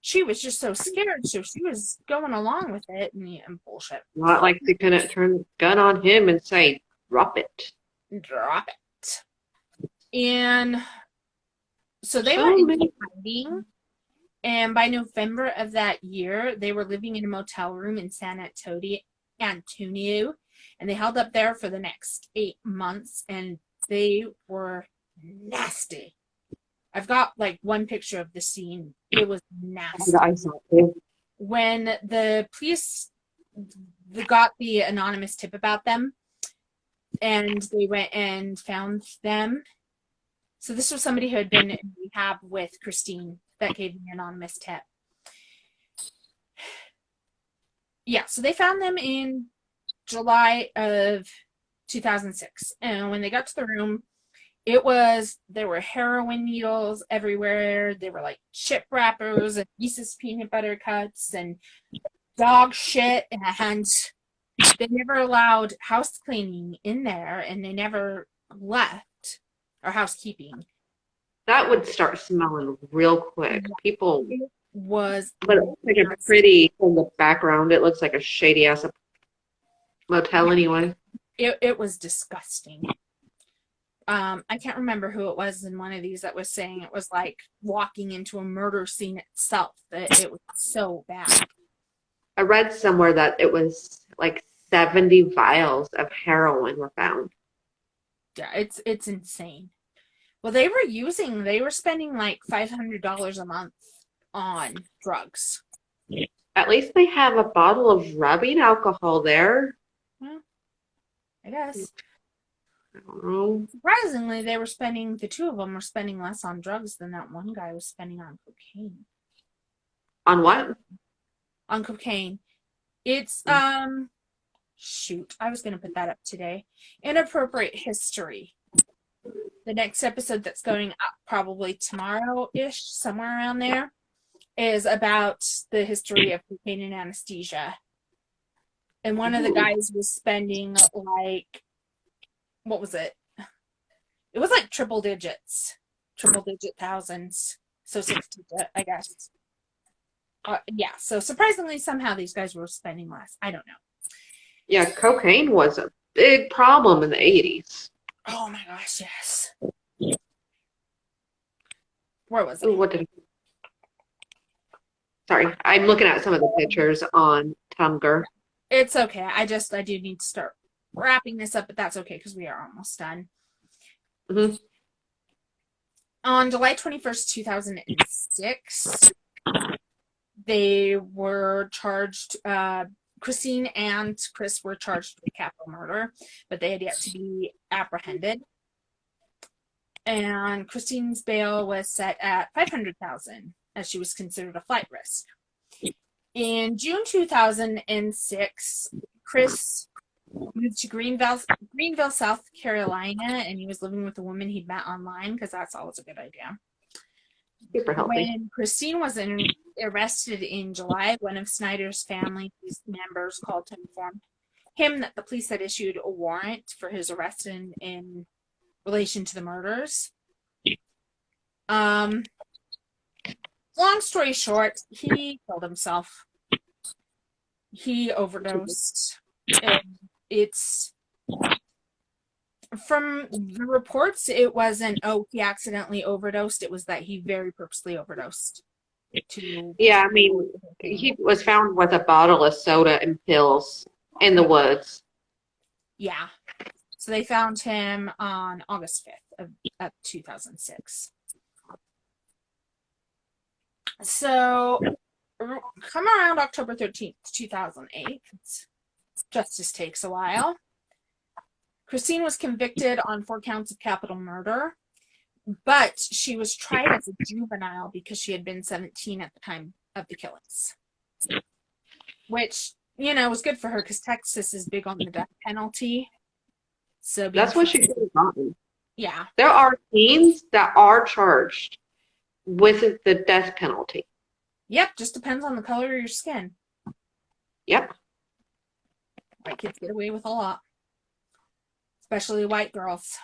Speaker 2: she was just so scared, so she was going along with it, and bullshit.
Speaker 3: Not like they couldn't turn the gun on him and say, drop it.
Speaker 2: And so they were in hiding. And by November of that year, they were living in a motel room in San Antonio, and they held up there for the next 8 months, and they were nasty. I've got like one picture of the scene. It was nasty. When the police got the anonymous tip about them, and they went and found them. So this was somebody who had been in rehab with Christine that gave the anonymous tip. Yeah, so they found them in July of 2006. And when they got to the room, there were heroin needles everywhere. There were like chip wrappers and Reese's peanut butter cuts and dog shit. And they never allowed house cleaning in there, and they never left, or housekeeping.
Speaker 3: That would start smelling real quick. People.
Speaker 2: It was.
Speaker 3: But it looks like a pretty, from the background, it looks like a shady ass motel anyway.
Speaker 2: It was disgusting. I can't remember who it was in one of these that was saying it was like walking into a murder scene itself. That it was so bad.
Speaker 3: I read somewhere that it was like 70 vials of heroin were found.
Speaker 2: Yeah, it's insane. Well, they were spending like $500 a month on drugs.
Speaker 3: At least they have a bottle of rubbing alcohol there.
Speaker 2: Well, I guess.
Speaker 3: I don't know.
Speaker 2: Surprisingly, the two of them were spending less on drugs than that one guy was spending on cocaine.
Speaker 3: On what?
Speaker 2: On cocaine. It's, shoot, I was going to put that up today. Inappropriate History. The next episode that's going up probably tomorrow-ish, somewhere around there, is about the history of cocaine and anesthesia. And one of the guys was spending like, what was it? It was like triple digit thousands. So 60, I guess. Yeah, so surprisingly, somehow these guys were spending less. I don't know.
Speaker 3: Yeah, cocaine was a big problem in the 80s.
Speaker 2: Oh my gosh, yes. Where was it?
Speaker 3: Ooh, Sorry, I'm looking at some of the pictures on Tumblr.
Speaker 2: It's okay. I do need to start wrapping this up, but that's okay because we are almost done.
Speaker 3: Mm-hmm.
Speaker 2: On July 21st, 2006, they were charged, Christine and Chris were charged with capital murder, but they had yet to be apprehended. And Christine's bail was set at $500,000 as she was considered a flight risk. In June 2006, Chris moved to Greenville, South Carolina, and he was living with a woman he'd met online because that's always a good idea.
Speaker 3: Super healthy.
Speaker 2: When Christine was arrested in July, one of Snider's family members called to inform him that the police had issued a warrant for his arrest in relation to the murders. Long story short, he killed himself. He overdosed. It's from the reports, it wasn't, he accidentally overdosed. It was that he very purposely overdosed.
Speaker 3: Yeah, I mean, he was found with a bottle of soda and pills in the woods.
Speaker 2: Yeah. So they found him on August 5th of 2006. So come around October 13th, 2008. Justice takes a while. Christine was convicted on 4 counts of capital murder, but she was tried as a juvenile because she had been 17 at the time of the killings. Which, was good for her because Texas is big on the death penalty. So
Speaker 3: that's what she could have gotten.
Speaker 2: Yeah.
Speaker 3: There are teens that are charged with the death penalty.
Speaker 2: Yep, just depends on the color of your skin.
Speaker 3: Yep.
Speaker 2: White kids get away with a lot. Especially white girls.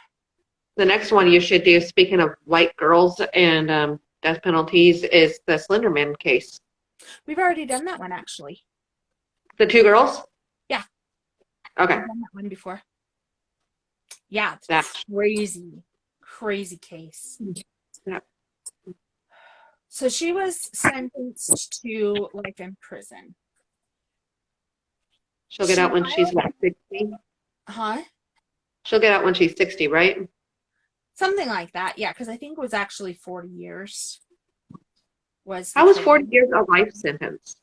Speaker 3: The next one you should do, speaking of white girls and death penalties, is the Slenderman case.
Speaker 2: We've already done that one, actually.
Speaker 3: The 2 girls?
Speaker 2: Yeah.
Speaker 3: Okay.
Speaker 2: I've done that one before. Yeah, it's
Speaker 3: That's
Speaker 2: crazy case.
Speaker 3: Yeah.
Speaker 2: So she was sentenced to life in prison.
Speaker 3: She'll get out when she's like 60.
Speaker 2: Huh?
Speaker 3: She'll get out when she's 60, right?
Speaker 2: Something like that, yeah, because I think it was actually 40 years.
Speaker 3: How was 40 years a life sentence?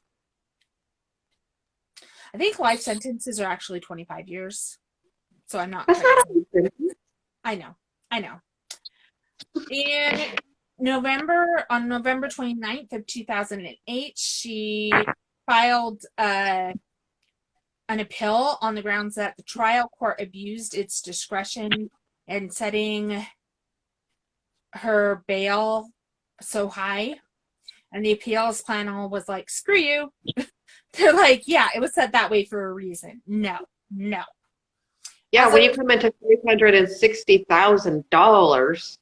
Speaker 2: I think life sentences are actually 25 years. So I'm not.
Speaker 3: That's not a life sentence.
Speaker 2: I know. On November 29th of 2008, she filed an appeal on the grounds that the trial court abused its discretion in setting her bail so high. And the appeals panel was like, screw you. They're like, yeah, it was set that way for a reason. No.
Speaker 3: Yeah, when you come into $360,000.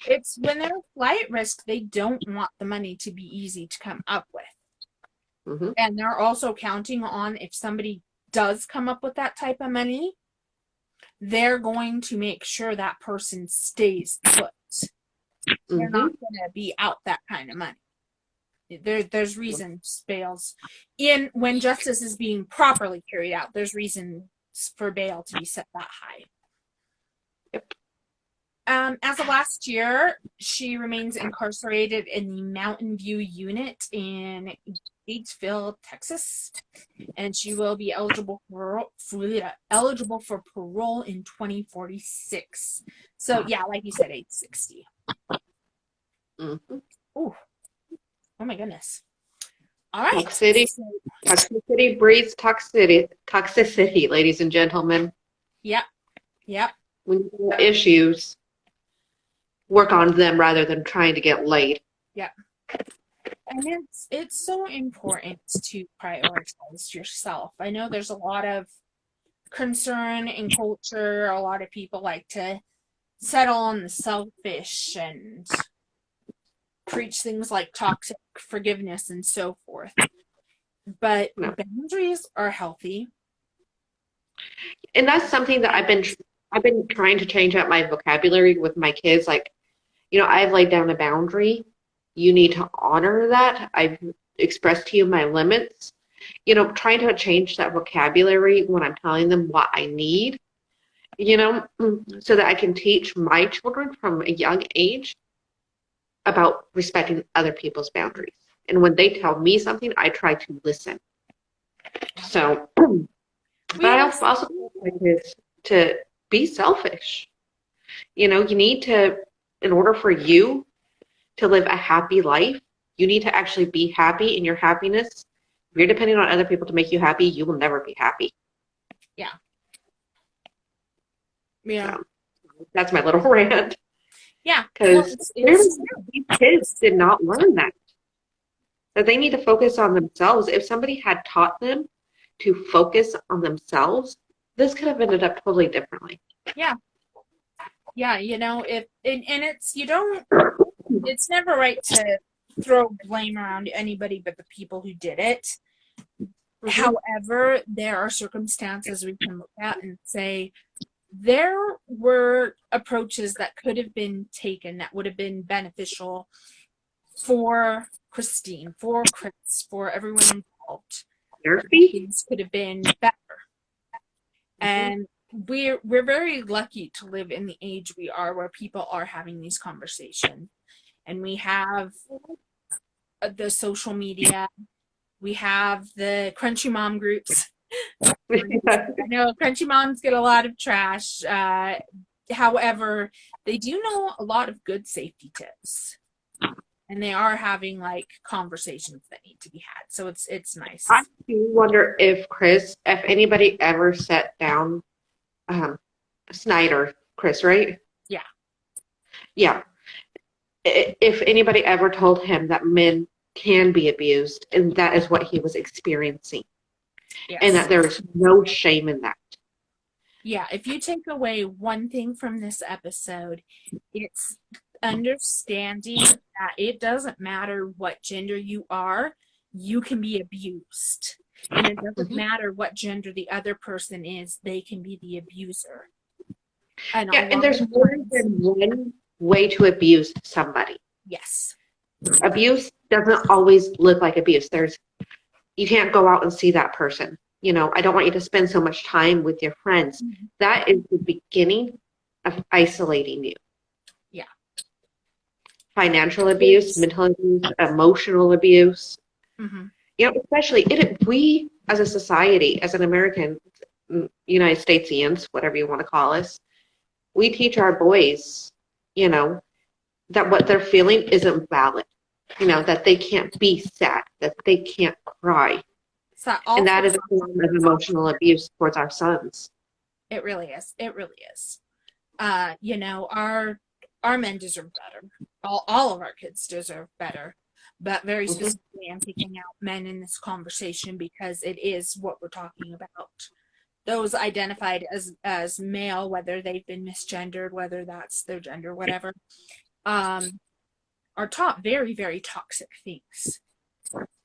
Speaker 2: It's when they're flight risk, they don't want the money to be easy to come up with.
Speaker 3: Mm-hmm.
Speaker 2: And they're also counting on if somebody does come up with that type of money, they're going to make sure that person stays put. They're not going to be out that kind of money. There's reasons bails when justice is being properly carried out. There's reasons for bail to be set that high.
Speaker 3: Yep.
Speaker 2: As of last year, she remains incarcerated in the Mountain View unit in Gatesville, Texas, and she will be eligible for parole in 2046. So yeah, like you said, age 60.
Speaker 3: Mm-hmm.
Speaker 2: Ooh. Oh my goodness. All right.
Speaker 3: Toxicity breeds toxicity, ladies and gentlemen.
Speaker 2: Yep.
Speaker 3: When you have issues, work on them rather than trying to get laid.
Speaker 2: Yep. And it's so important to prioritize yourself. I know there's a lot of concern in culture. A lot of people like to settle on the selfish and preach things like toxic forgiveness and so forth. But boundaries are healthy.
Speaker 3: And that's something that I've been trying to change up my vocabulary with my kids. Like, I've laid down a boundary. You need to honor that. I've expressed to you my limits. Trying to change that vocabulary when I'm telling them what I need, so that I can teach my children from a young age about respecting other people's boundaries. And when they tell me something, I try to listen. So, but I also want my kids to be selfish. You need to, in order for you to live a happy life, you need to actually be happy in your happiness. If you're depending on other people to make you happy, you will never be happy.
Speaker 2: Yeah.
Speaker 3: So, that's my little rant.
Speaker 2: Yeah.
Speaker 3: Because these kids did not learn that they need to focus on themselves. If somebody had taught them to focus on themselves, this could have ended up totally differently.
Speaker 2: Yeah. Yeah, it's never right to throw blame around anybody but the people who did it. Mm-hmm. However, there are circumstances we can look at and say there were approaches that could have been taken that would have been beneficial for Christine, for Chris, for everyone involved. Things could have been better. Mm-hmm. And we're very lucky to live in the age we are where people are having these conversations. And we have the social media. We have the Crunchy Mom groups. I know Crunchy Moms get a lot of trash. However, they do know a lot of good safety tips. And they are having conversations that need to be had. So it's nice.
Speaker 3: I do wonder if anybody ever sat down Snider, Chris, right?
Speaker 2: Yeah.
Speaker 3: Yeah. If anybody ever told him that men can be abused and that is what he was experiencing. Yes. And that there is no shame in that.
Speaker 2: Yeah. If you take away one thing from this episode, it's understanding that it doesn't matter what gender you are, you can be abused. And it doesn't matter what gender the other person is, they can be the abuser. And
Speaker 3: there's more than one way to abuse somebody.
Speaker 2: Yes.
Speaker 3: Abuse doesn't always look like abuse. You can't go out and see that person. I don't want you to spend so much time with your friends. Mm-hmm. That is the beginning of isolating you.
Speaker 2: Yeah.
Speaker 3: Financial abuse, mental abuse, emotional abuse. Mm-hmm. Especially we as a society, as an American, United Statesians, whatever you want to call us, we teach our boys, that what they're feeling isn't valid. That they can't be sad, that they can't cry. And that is a form of emotional abuse towards our sons.
Speaker 2: It really is. It really is. Our men deserve better. All of our kids deserve better. But very specifically, I'm picking out men in this conversation because it is what we're talking about. Those identified as male, whether they've been misgendered, whether that's their gender, whatever, are taught very, very toxic things.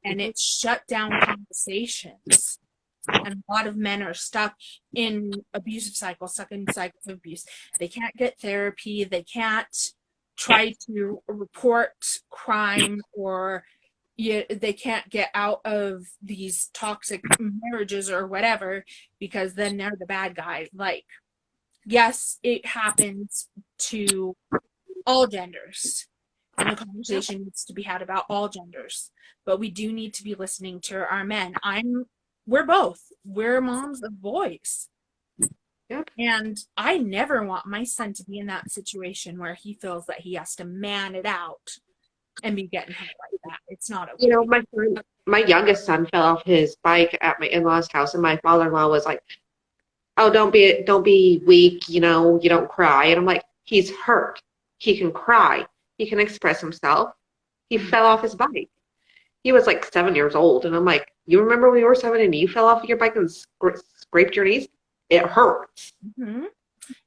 Speaker 2: And it's shut down conversations. And a lot of men are stuck in abusive cycles, stuck in cycles of abuse. They can't get therapy. They can't try to report crime, or they can't get out of these toxic marriages or whatever, because then they're the bad guys. Yes, it happens, to all genders. And the conversation needs to be had about all genders. But we do need to be listening to our men. We're both. We're moms of boys.
Speaker 3: Yep.
Speaker 2: And I never want my son to be in that situation where he feels that he has to man it out and be getting hurt like that. It's not okay.
Speaker 3: You know, my youngest son fell off his bike at my in-laws' house, and my father-in-law was like, "Oh, don't be weak, you know, you don't cry." And I'm like, he's hurt. He can cry. He can express himself. He fell off his bike. He was like 7 years old, and I'm like, "You remember when you were 7 and you fell off your bike and scraped your knees? It hurts."
Speaker 2: Mm-hmm.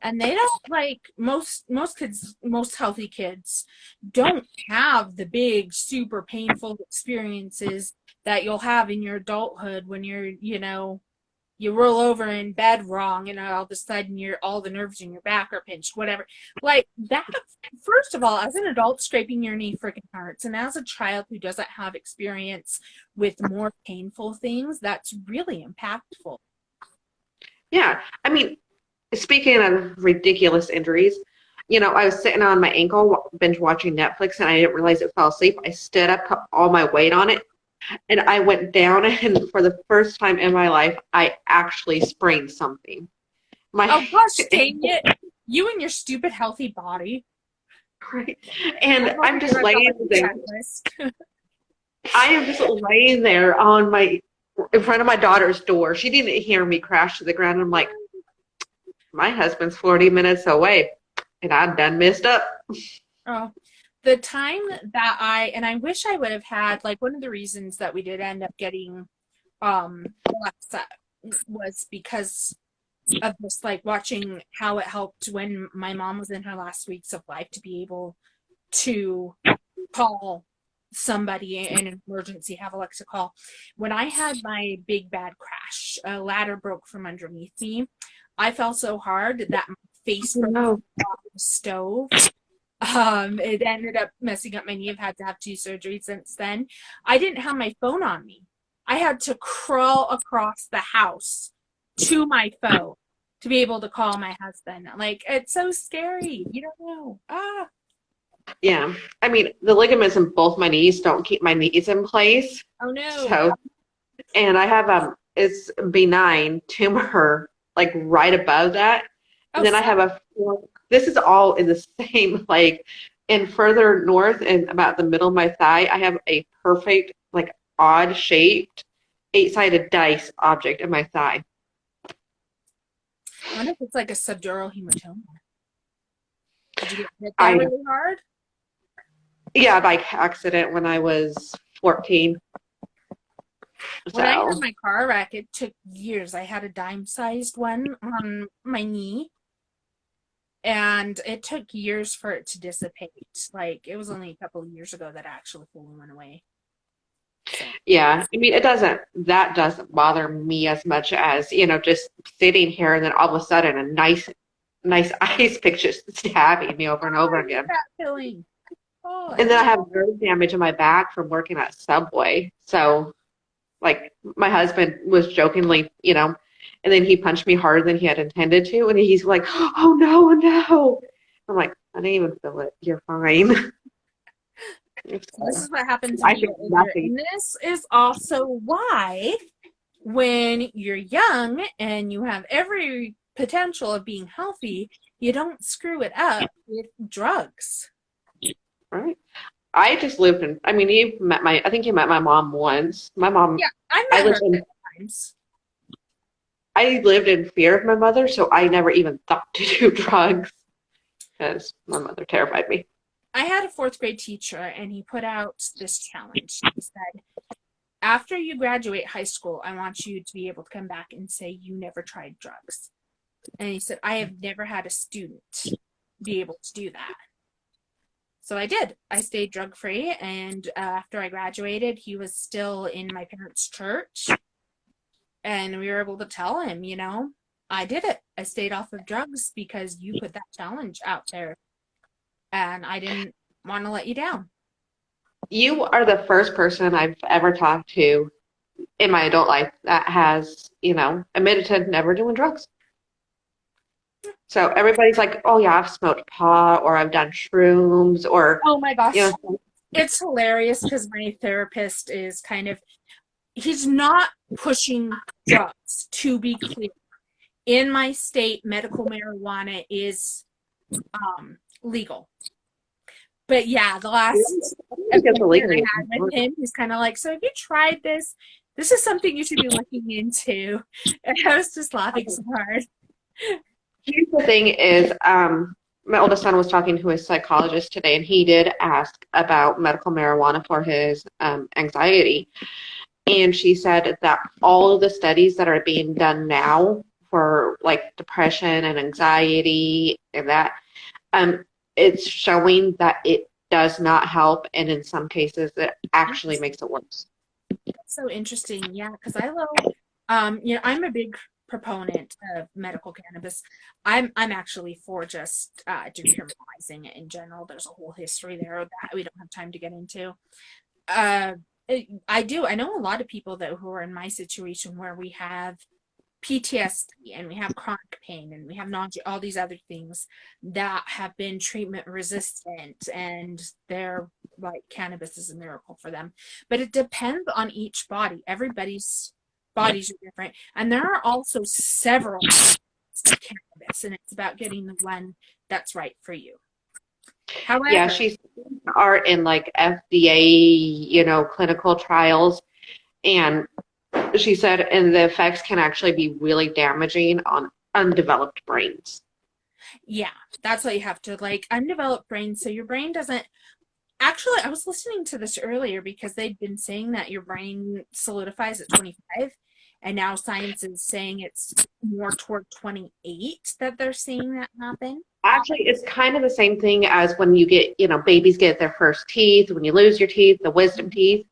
Speaker 2: And they don't, like, most kids, most healthy kids don't have the big, super painful experiences that you'll have in your adulthood when you're, you know, you roll over in bed wrong and all of a sudden all the nerves in your back are pinched, whatever. Like that, first of all, as an adult, scraping your knee freaking hurts. And as a child who doesn't have experience with more painful things, that's really impactful.
Speaker 3: Yeah. I mean, speaking of ridiculous injuries, you know, I was sitting on my ankle binge watching Netflix, and I didn't realize it fell asleep. I stood up, put all my weight on it, and I went down, and for the first time in my life, I actually sprained something.
Speaker 2: Oh gosh, dang it. You and your stupid healthy body.
Speaker 3: Right. And I'm just laying there. I am just laying there in front of my daughter's door. She didn't hear me crash to the ground. I'm like, my husband's 40 minutes away, and I done messed up.
Speaker 2: Oh, the time that I wish I would have had, like, one of the reasons that we did end up getting Alexa was because of this, like, watching how it helped when my mom was in her last weeks of life to be able to call somebody in an emergency, have Alexa call. When I had my big bad crash, a ladder broke from underneath me. I fell so hard that my face broke off the stove. It ended up messing up my knee. I've had to have 2 surgeries since then. I didn't have my phone on me. I had to crawl across the house to my phone to be able to call my husband. Like, it's so scary. You don't know.
Speaker 3: Yeah. I mean, the ligaments in both my knees don't keep my knees in place.
Speaker 2: Oh, no.
Speaker 3: So, and I have it's benign tumor, like right above that. And then I have this is all in the same, like, and further north and about the middle of my thigh, I have a perfect, like, odd shaped 8-sided dice object in my thigh.
Speaker 2: I wonder if it's like a subdural hematoma. Did you get hit that really hard?
Speaker 3: Yeah, by accident when I was 14.
Speaker 2: When I had my car wreck, it took years. I had a dime-sized one on my knee, and it took years for it to dissipate. Like, it was only a couple of years ago that it actually fully went away. So. Yeah,
Speaker 3: I mean, that doesn't bother me as much as, you know, just sitting here and then all of a sudden a nice ice pick just stabbing me over and over again.
Speaker 2: That feeling. Oh,
Speaker 3: and then I have nerve damage in my back from working at Subway. So, like, my husband was jokingly, you know, and then he punched me harder than he had intended to. And he's like, "Oh, no, no." I'm like, "I didn't even feel it. You're fine."
Speaker 2: So this is what happens when you're older. And this is also why when you're young and you have every potential of being healthy, you don't screw it up with drugs.
Speaker 3: Right. I just lived in, I mean, I think you met my mom once. My mom.
Speaker 2: Yeah, I met her times.
Speaker 3: I lived in fear of my mother, so I never even thought to do drugs because my mother terrified me.
Speaker 2: I had a 4th grade teacher, and he put out this challenge. He said, after you graduate high school, I want you to be able to come back and say you never tried drugs. And he said, I have never had a student be able to do that. So I did. I stayed drug-free, and after I graduated, he was still in my parents' church, and we were able to tell him, you know, I did it. I stayed off of drugs because you put that challenge out there, and I didn't want to let you down.
Speaker 3: You are the first person I've ever talked to in my adult life that has, you know, admitted to never doing drugs. So everybody's like, oh yeah, I've smoked pot or I've done shrooms or,
Speaker 2: Oh my gosh.
Speaker 3: you know,
Speaker 2: It's hilarious because my therapist is he's not pushing drugs, to be clear. In my state, medical marijuana is legal. But yeah, the last appointment I had with him, he's kind of like, so have you tried this? This is something you should be looking into. And I was just laughing so hard.
Speaker 3: Here's the thing is, my oldest son was talking to his psychologist today, and he did ask about medical marijuana for his anxiety. And she said that all of the studies that are being done now for like depression and anxiety and that, it's showing that it does not help, and in some cases, it actually makes it worse.
Speaker 2: That's so interesting, yeah, because I love, I'm a big proponent of medical cannabis. I'm actually for just decriminalizing it in general. There's a whole history there that we don't have time to get into. I know a lot of people though who are in my situation where we have PTSD and we have chronic pain and we have nausea, all these other things that have been treatment resistant, and they're like, cannabis is a miracle for them. But it depends on each body. Everybody's bodies are different, and there are also several types of cannabis, and it's about getting the one that's right for you. However,
Speaker 3: yeah, she's are in like FDA, clinical trials, and she said, and the effects can actually be really damaging on undeveloped brains.
Speaker 2: Yeah, that's what you have to, like, undeveloped brains. So your brain doesn't. Actually, I was listening to this earlier because they'd been saying that your brain solidifies at 25, and now science is saying it's more toward 28 that they're seeing that happen.
Speaker 3: Actually, it's kind of the same thing as when you get, babies get their first teeth, when you lose your teeth, the wisdom teeth.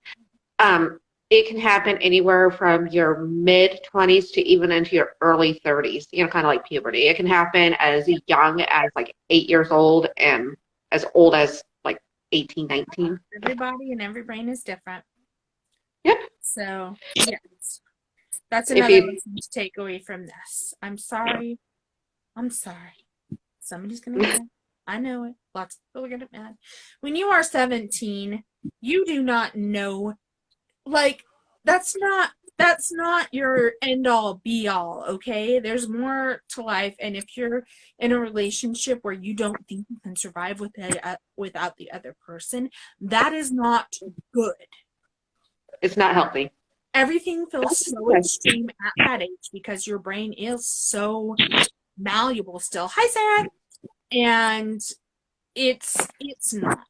Speaker 3: It can happen anywhere from your mid-20s to even into your early 30s, kind of like puberty. It can happen as young as like 8 years old and as old as like 18, 19.
Speaker 2: Everybody and every brain is different.
Speaker 3: Yep.
Speaker 2: So, yes. That's another lesson to take away from this. I'm sorry. Somebody's going to get mad. I know it. Lots of people are going to get mad. When you are 17, you do not know. Like, that's not your end all be all, okay? There's more to life, and if you're in a relationship where you don't think you can survive without the other person, that is not good.
Speaker 3: It's not healthy.
Speaker 2: Everything feels so extreme at that age because your brain is so malleable still. Hi, Sarah. And it's not.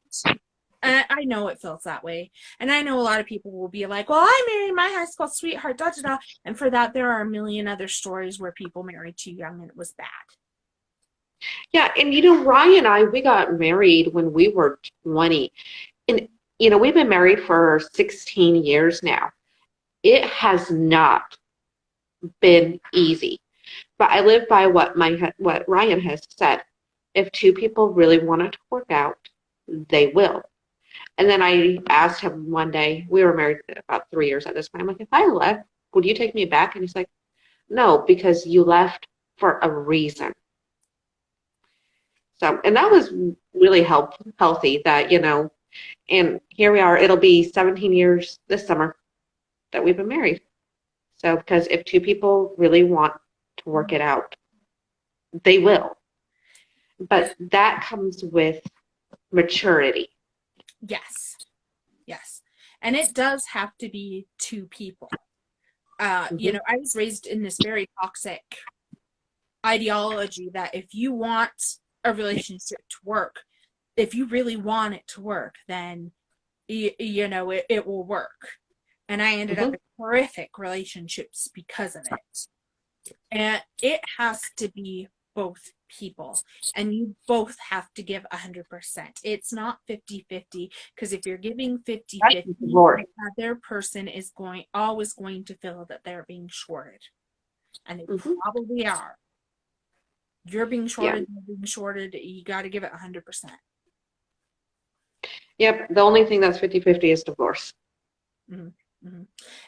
Speaker 2: I know it feels that way. And I know a lot of people will be like, well, I married my high school sweetheart, da, da, da. And for that, there are a million other stories where people married too young and it was bad.
Speaker 3: Yeah, and Ryan and I, we got married when we were 20. And, we've been married for 16 years now. It has not been easy. But I live by what Ryan has said. If two people really want it to work out, they will. And then I asked him one day, we were married about 3 years at this point. I'm like, if I left, would you take me back? And he's like, no, because you left for a reason. So, and that was really healthy that, and here we are. It'll be 17 years this summer that we've been married. So, because if two people really want to work it out, they will. But that comes with maturity.
Speaker 2: Yes. And it does have to be two people. I was raised in this very toxic ideology that if you want a relationship to work, if you really want it to work, then, it will work. And I ended up in horrific relationships because of it. And it has to be both people, and you both have to give 100%. It's not 50-50, because if you're giving 50-50, the other person is always going to feel that they're being shorted, and they probably are. You're being shorted, you're being shorted, you got to give it 100%.
Speaker 3: Yep, the only thing that's 50-50 is divorce.
Speaker 2: And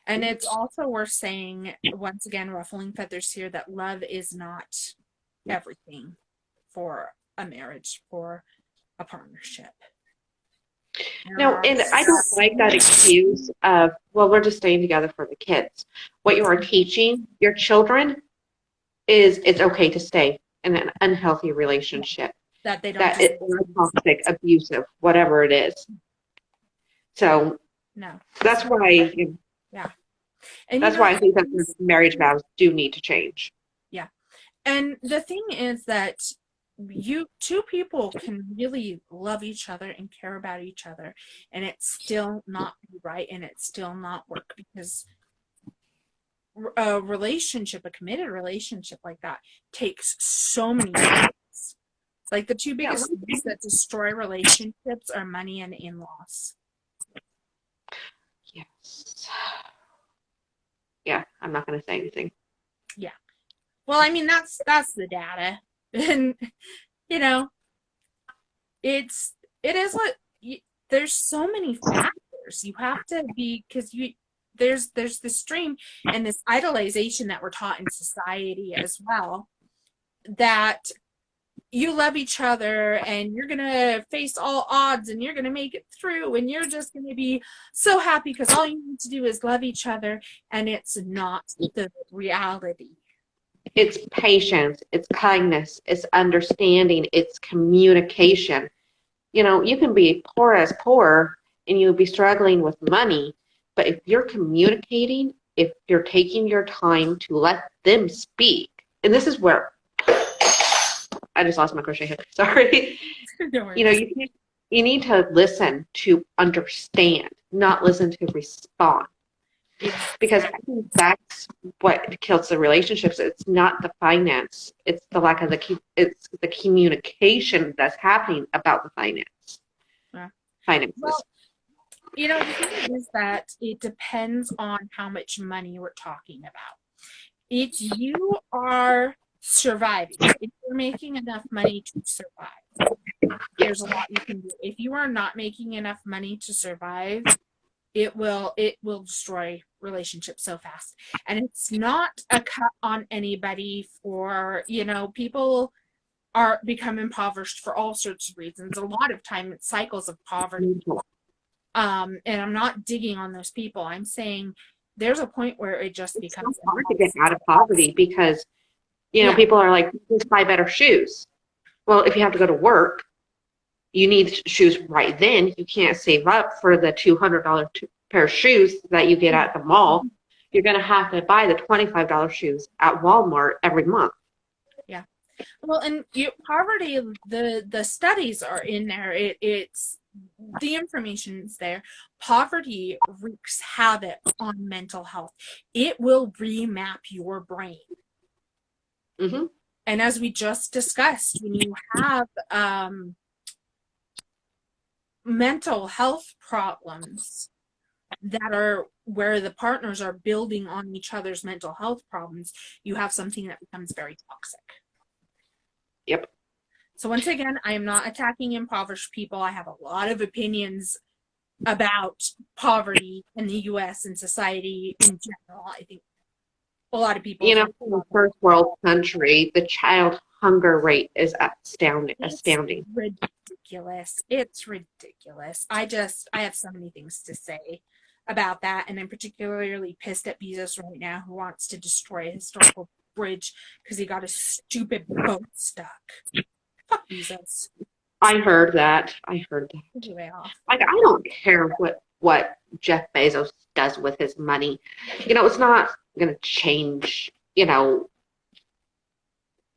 Speaker 2: it's also worth saying, once again, ruffling feathers here, that love is not everything. for a marriage, for a partnership.
Speaker 3: No, and I don't like that excuse of, well, we're just staying together for the kids. What you are teaching your children is it's okay to stay in an unhealthy relationship.
Speaker 2: That they don't.
Speaker 3: That it's toxic, abusive, whatever it is. So
Speaker 2: no,
Speaker 3: that's why.
Speaker 2: Yeah, and
Speaker 3: that's why I think that marriage vows do need to change.
Speaker 2: Yeah, and the thing is that two people can really love each other and care about each other, and it's still not right, and it's still not work, because a relationship, a committed relationship like that, takes so many things. Like the two biggest things that destroy relationships are money and in-laws.
Speaker 3: Yes. Yeah, I'm not going to say anything.
Speaker 2: Yeah. Well, I mean, that's the data. And, it is what, there's so many factors. You have to be, because there's this dream and this idolization that we're taught in society as well, that you love each other and you're going to face all odds and you're going to make it through and you're just going to be so happy because all you need to do is love each other. And it's not the reality.
Speaker 3: It's patience, it's kindness, it's understanding, it's communication. You can be poor as poor and you'll be struggling with money, but if you're communicating, if you're taking your time to let them speak, and this is where I just lost my crochet hook. Sorry. You need to listen to understand, not listen to respond. Because I think that's what kills the relationships. It's not the finance. It's the lack of it's the communication that's happening about the finances.
Speaker 2: Well, the thing is that it depends on how much money we're talking about. If you are surviving, if you're making enough money to survive, there's a lot you can do. If you are not making enough money to survive, it will destroy relationships so fast. And it's not a cut on anybody for, people are become impoverished for all sorts of reasons. A lot of time it's cycles of poverty. And I'm not digging on those people. I'm saying there's a point where it just becomes
Speaker 3: hard to get out of poverty because people are like, just buy better shoes. Well, if you have to go to work, you need shoes right then. You can't save up for the $200 pair of shoes that you get at the mall. You're going to have to buy the $25 shoes at Walmart every month.
Speaker 2: Yeah. Well, and poverty, the studies are in there. It's the information's there. Poverty wreaks havoc on mental health. It will remap your brain.
Speaker 3: Mm-hmm.
Speaker 2: And as we just discussed, when you have mental health problems that are where the partners are building on each other's mental health problems, you have something that becomes very toxic.
Speaker 3: Yep.
Speaker 2: So once again, I am not attacking impoverished people. I have a lot of opinions about poverty in the U.S. and society in general. I think a lot of people...
Speaker 3: in a first world country, the child hunger rate is astounding.
Speaker 2: Ridiculous. It's ridiculous. I have so many things to say about that, and I'm particularly pissed at Bezos right now, who wants to destroy a historical bridge because he got a stupid boat stuck. Fuck Bezos.
Speaker 3: I heard that.
Speaker 2: Way off.
Speaker 3: Like, I don't care what Jeff Bezos does with his money. It's not going to change,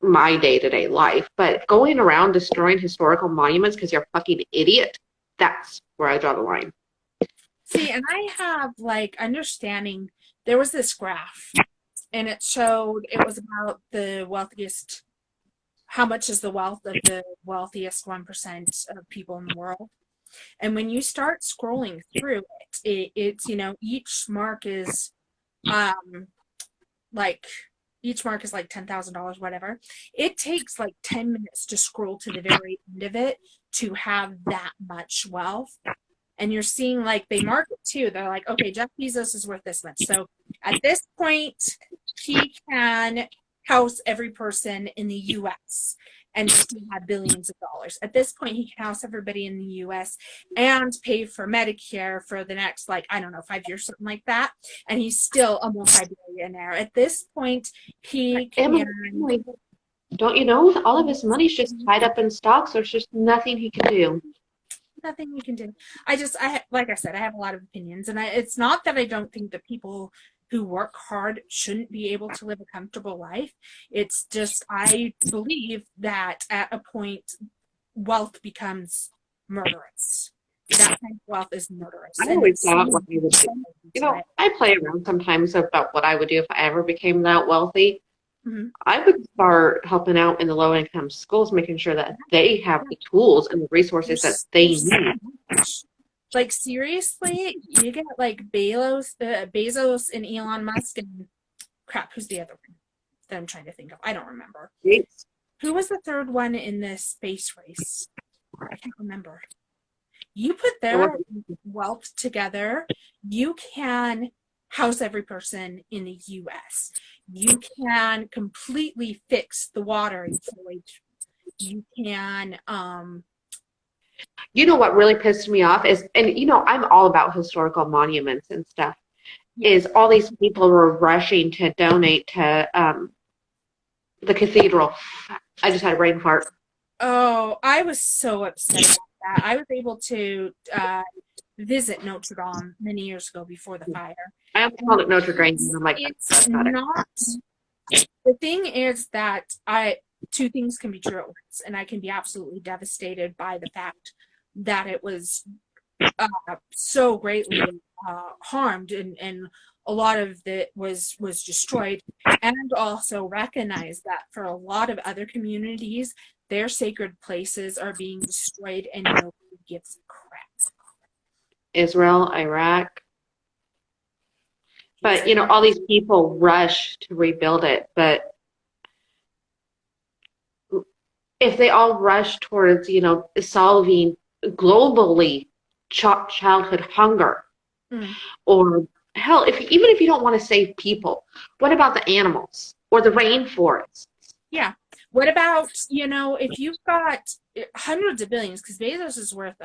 Speaker 3: my day-to-day life. But going around destroying historical monuments because you're a fucking idiot, that's where I draw the line.
Speaker 2: See, and I have, understanding, there was this graph, and it was about the wealthiest, how much is the wealth of the wealthiest 1% of people in the world. And when you start scrolling through it's, each mark is, each mark is like $10,000, whatever. It takes 10 minutes to scroll to the very end of it to have that much wealth. And you're seeing they mark it too. They're like, okay, Jeff Bezos is worth this much. So at this point, he can house every person in the U.S. and still have billions of dollars. At this point, he can house everybody in the US and pay for Medicare for the next, like, I don't know, 5 years, something like that. And he's still a multi-billionaire. At this point, he can...
Speaker 3: Don't you know, all of his money's just tied up in stocks. There's just nothing he can do.
Speaker 2: Nothing you can do. Like I said, I have a lot of opinions, and it's not that I don't think that people who work hard shouldn't be able to live a comfortable life. It's just, I believe that at a point, wealth becomes murderous. That kind of wealth is murderous.
Speaker 3: I always thought what I would do. You know, I play around sometimes about what I would do if I ever became that wealthy.
Speaker 2: Mm-hmm.
Speaker 3: I would start helping out in the low-income schools, making sure that they have the tools and the resources that they need.
Speaker 2: Like, seriously, you get like Bezos and Elon Musk and crap, who's the other one that I'm trying to think of? I don't remember.
Speaker 3: Yes.
Speaker 2: Who was the third one in this space race? I can't remember. You put their wealth together, you can house every person in the US. You can completely fix the water and sewage. You can
Speaker 3: You know what really pissed me off is, and you know, I'm all about historical monuments and stuff, is all these people were rushing to donate to the cathedral. I just had a brain fart.
Speaker 2: Oh, I was so upset about that. I was able to visit Notre Dame many years ago before the fire.
Speaker 3: I almost called it Notre Dame, and I'm like,
Speaker 2: it's not. The thing is that two things can be true at once, and I can be absolutely devastated by the fact that it was so greatly harmed, and a lot of it was destroyed, and also recognize that for a lot of other communities, their sacred places are being destroyed, and nobody gives a crap.
Speaker 3: Israel, Iraq. But, you know, all these people rush to rebuild it. But if they all rush towards, you know, solving globally childhood hunger, or hell, even if you don't want to save people, what about the animals or the rainforests?
Speaker 2: Yeah. What about, you know, if you've got hundreds of billions, because Bezos is worth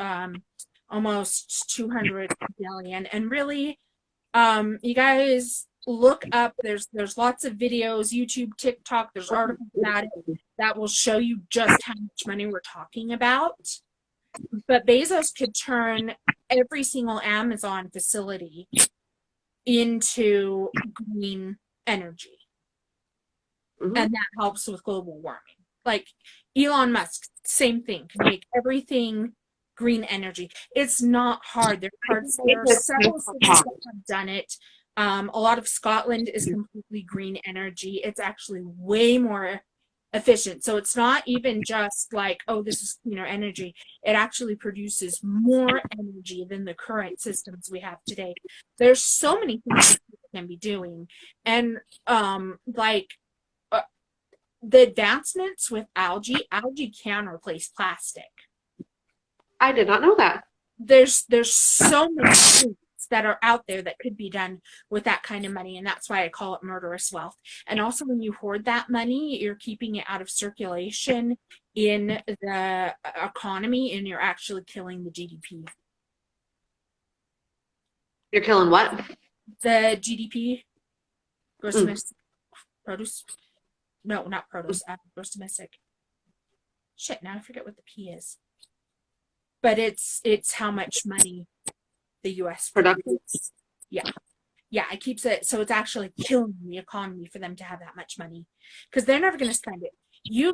Speaker 2: almost 200 billion, and really, you guys look up, there's lots of videos, YouTube, TikTok, there's articles about it that will show you just how much money we're talking about. But Bezos could turn every single Amazon facility into green energy.
Speaker 3: Mm-hmm.
Speaker 2: And that helps with global warming. Like Elon Musk, same thing, can make everything green energy. It's not hard. There are several cities that have done it. A lot of Scotland is completely green energy. It's actually way more efficient. So it's not even just like, oh, this is cleaner energy. It actually produces more energy than the current systems we have today. There's so many things that people can be doing. And the advancements with algae can replace plastic.
Speaker 3: I did not know that.
Speaker 2: There's so many things that are out there that could be done with that kind of money, and that's why I call it murderous wealth. And also, when you hoard that money, you're keeping it out of circulation in the economy, and you're actually killing the GDP.
Speaker 3: You're killing what?
Speaker 2: The GDP, gross domestic produce. No, not produce. Gross domestic. Shit, now I forget what the P is. But it's how much money the U.S.
Speaker 3: produces.
Speaker 2: Yeah, it keeps it. So it's actually killing the economy for them to have that much money, because they're never going to spend it. You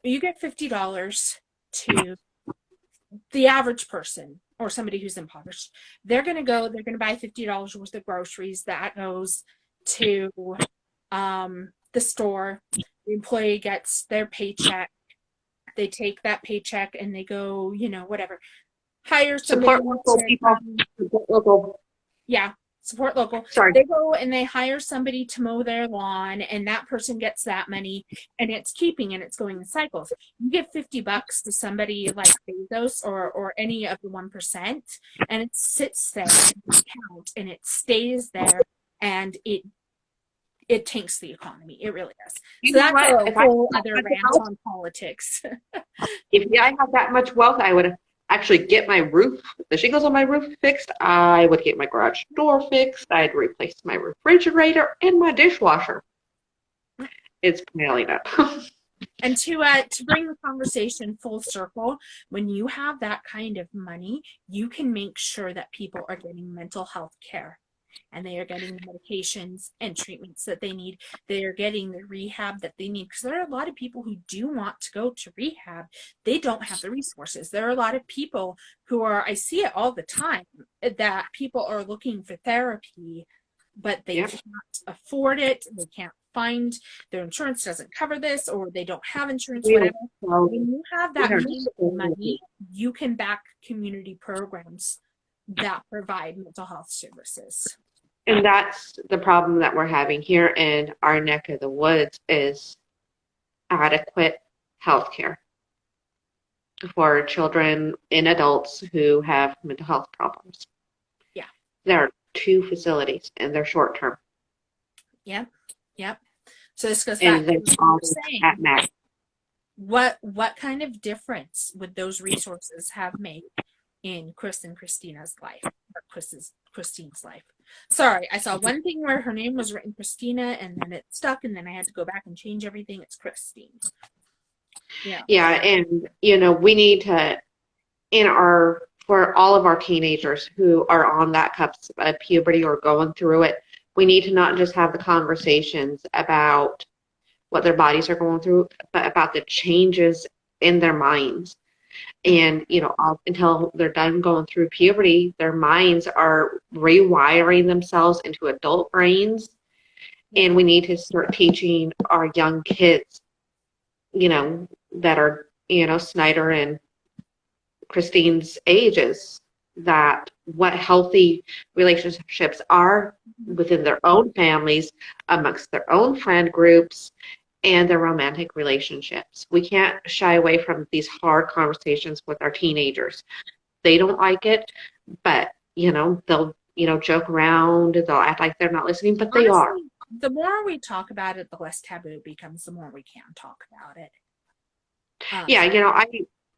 Speaker 2: get $50 to the average person or somebody who's impoverished. They're going to buy $50 worth of groceries. That goes to the store. The employee gets their paycheck. They take that paycheck and they go, whatever. Hire somebody.
Speaker 3: Support local people. Support local.
Speaker 2: Yeah, support local.
Speaker 3: Sorry.
Speaker 2: They go and they hire somebody to mow their lawn, and that person gets that money, and it's going in cycles. You give $50 to somebody like Bezos or any of the 1%, and it sits there in the account, and it stays there, and it it tanks the economy. It really does.
Speaker 3: You
Speaker 2: So
Speaker 3: know
Speaker 2: that's
Speaker 3: what?
Speaker 2: a
Speaker 3: If I
Speaker 2: whole
Speaker 3: had
Speaker 2: other
Speaker 3: that much
Speaker 2: rant
Speaker 3: wealth-
Speaker 2: on politics.
Speaker 3: if I had that much wealth, I would actually get my roof, the shingles on my roof fixed. I would get my garage door fixed. I'd replace my refrigerator and my dishwasher. It's piling up.
Speaker 2: And to bring the conversation full circle, when you have that kind of money, you can make sure that people are getting mental health care, and they are getting the medications and treatments that they need. They are getting the rehab that they need, because there are a lot of people who do want to go to rehab. They don't have the resources. There are a lot of people who are, I see it all the time, that people are looking for therapy, but they can't afford it. They can't find, their insurance doesn't cover this, or they don't have insurance, whatever. When you have that money, you can back community programs that provide mental health services.
Speaker 3: And that's the problem that we're having here in our neck of the woods, is adequate health care for children and adults who have mental health problems.
Speaker 2: Yeah.
Speaker 3: There are 2 facilities, and they're short term.
Speaker 2: Yep. So this goes back
Speaker 3: And
Speaker 2: to
Speaker 3: they're
Speaker 2: what
Speaker 3: all
Speaker 2: you were saying.
Speaker 3: at max.
Speaker 2: What kind of difference would those resources have made in Chris and Christina's life, or Christine's life? Sorry, I saw one thing where her name was written Christina, and then it stuck, and then I had to go back and change everything. It's Christine. Yeah,
Speaker 3: and we need to, for all of our teenagers who are on that cusp of puberty or going through it, we need to not just have the conversations about what their bodies are going through, but about the changes in their minds. And, until they're done going through puberty, their minds are rewiring themselves into adult brains. And we need to start teaching our young kids, that are, Snider and Christine's ages, that what healthy relationships are within their own families, amongst their own friend groups, and their romantic relationships. We can't shy away from these hard conversations with our teenagers. They don't like it, but, they'll, joke around, they'll act like they're not listening, but
Speaker 2: honestly,
Speaker 3: they are.
Speaker 2: The more we talk about it, the less taboo it becomes, the more we can talk about it.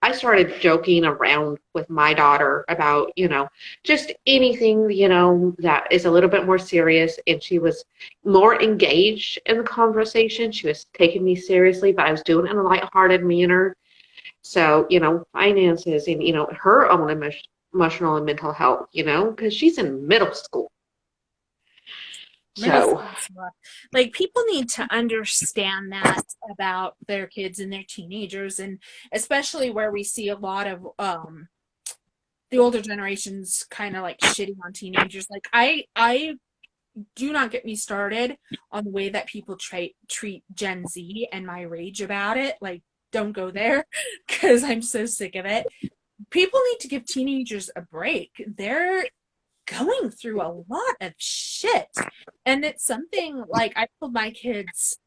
Speaker 3: I started joking around with my daughter about, just anything, that is a little bit more serious. And she was more engaged in the conversation. She was taking me seriously, but I was doing it in a lighthearted manner. So, finances and, her own emotional and mental health, because she's in middle school. So,
Speaker 2: like, people need to understand that about their kids and their teenagers, and especially where we see a lot of the older generations kind of like shitting on teenagers. Like, I do not get me started on the way that people treat Gen Z and my rage about it. Like, don't go there, because I'm so sick of it. People need to give teenagers a break. They're going through a lot of shit, and it's something like I told my kids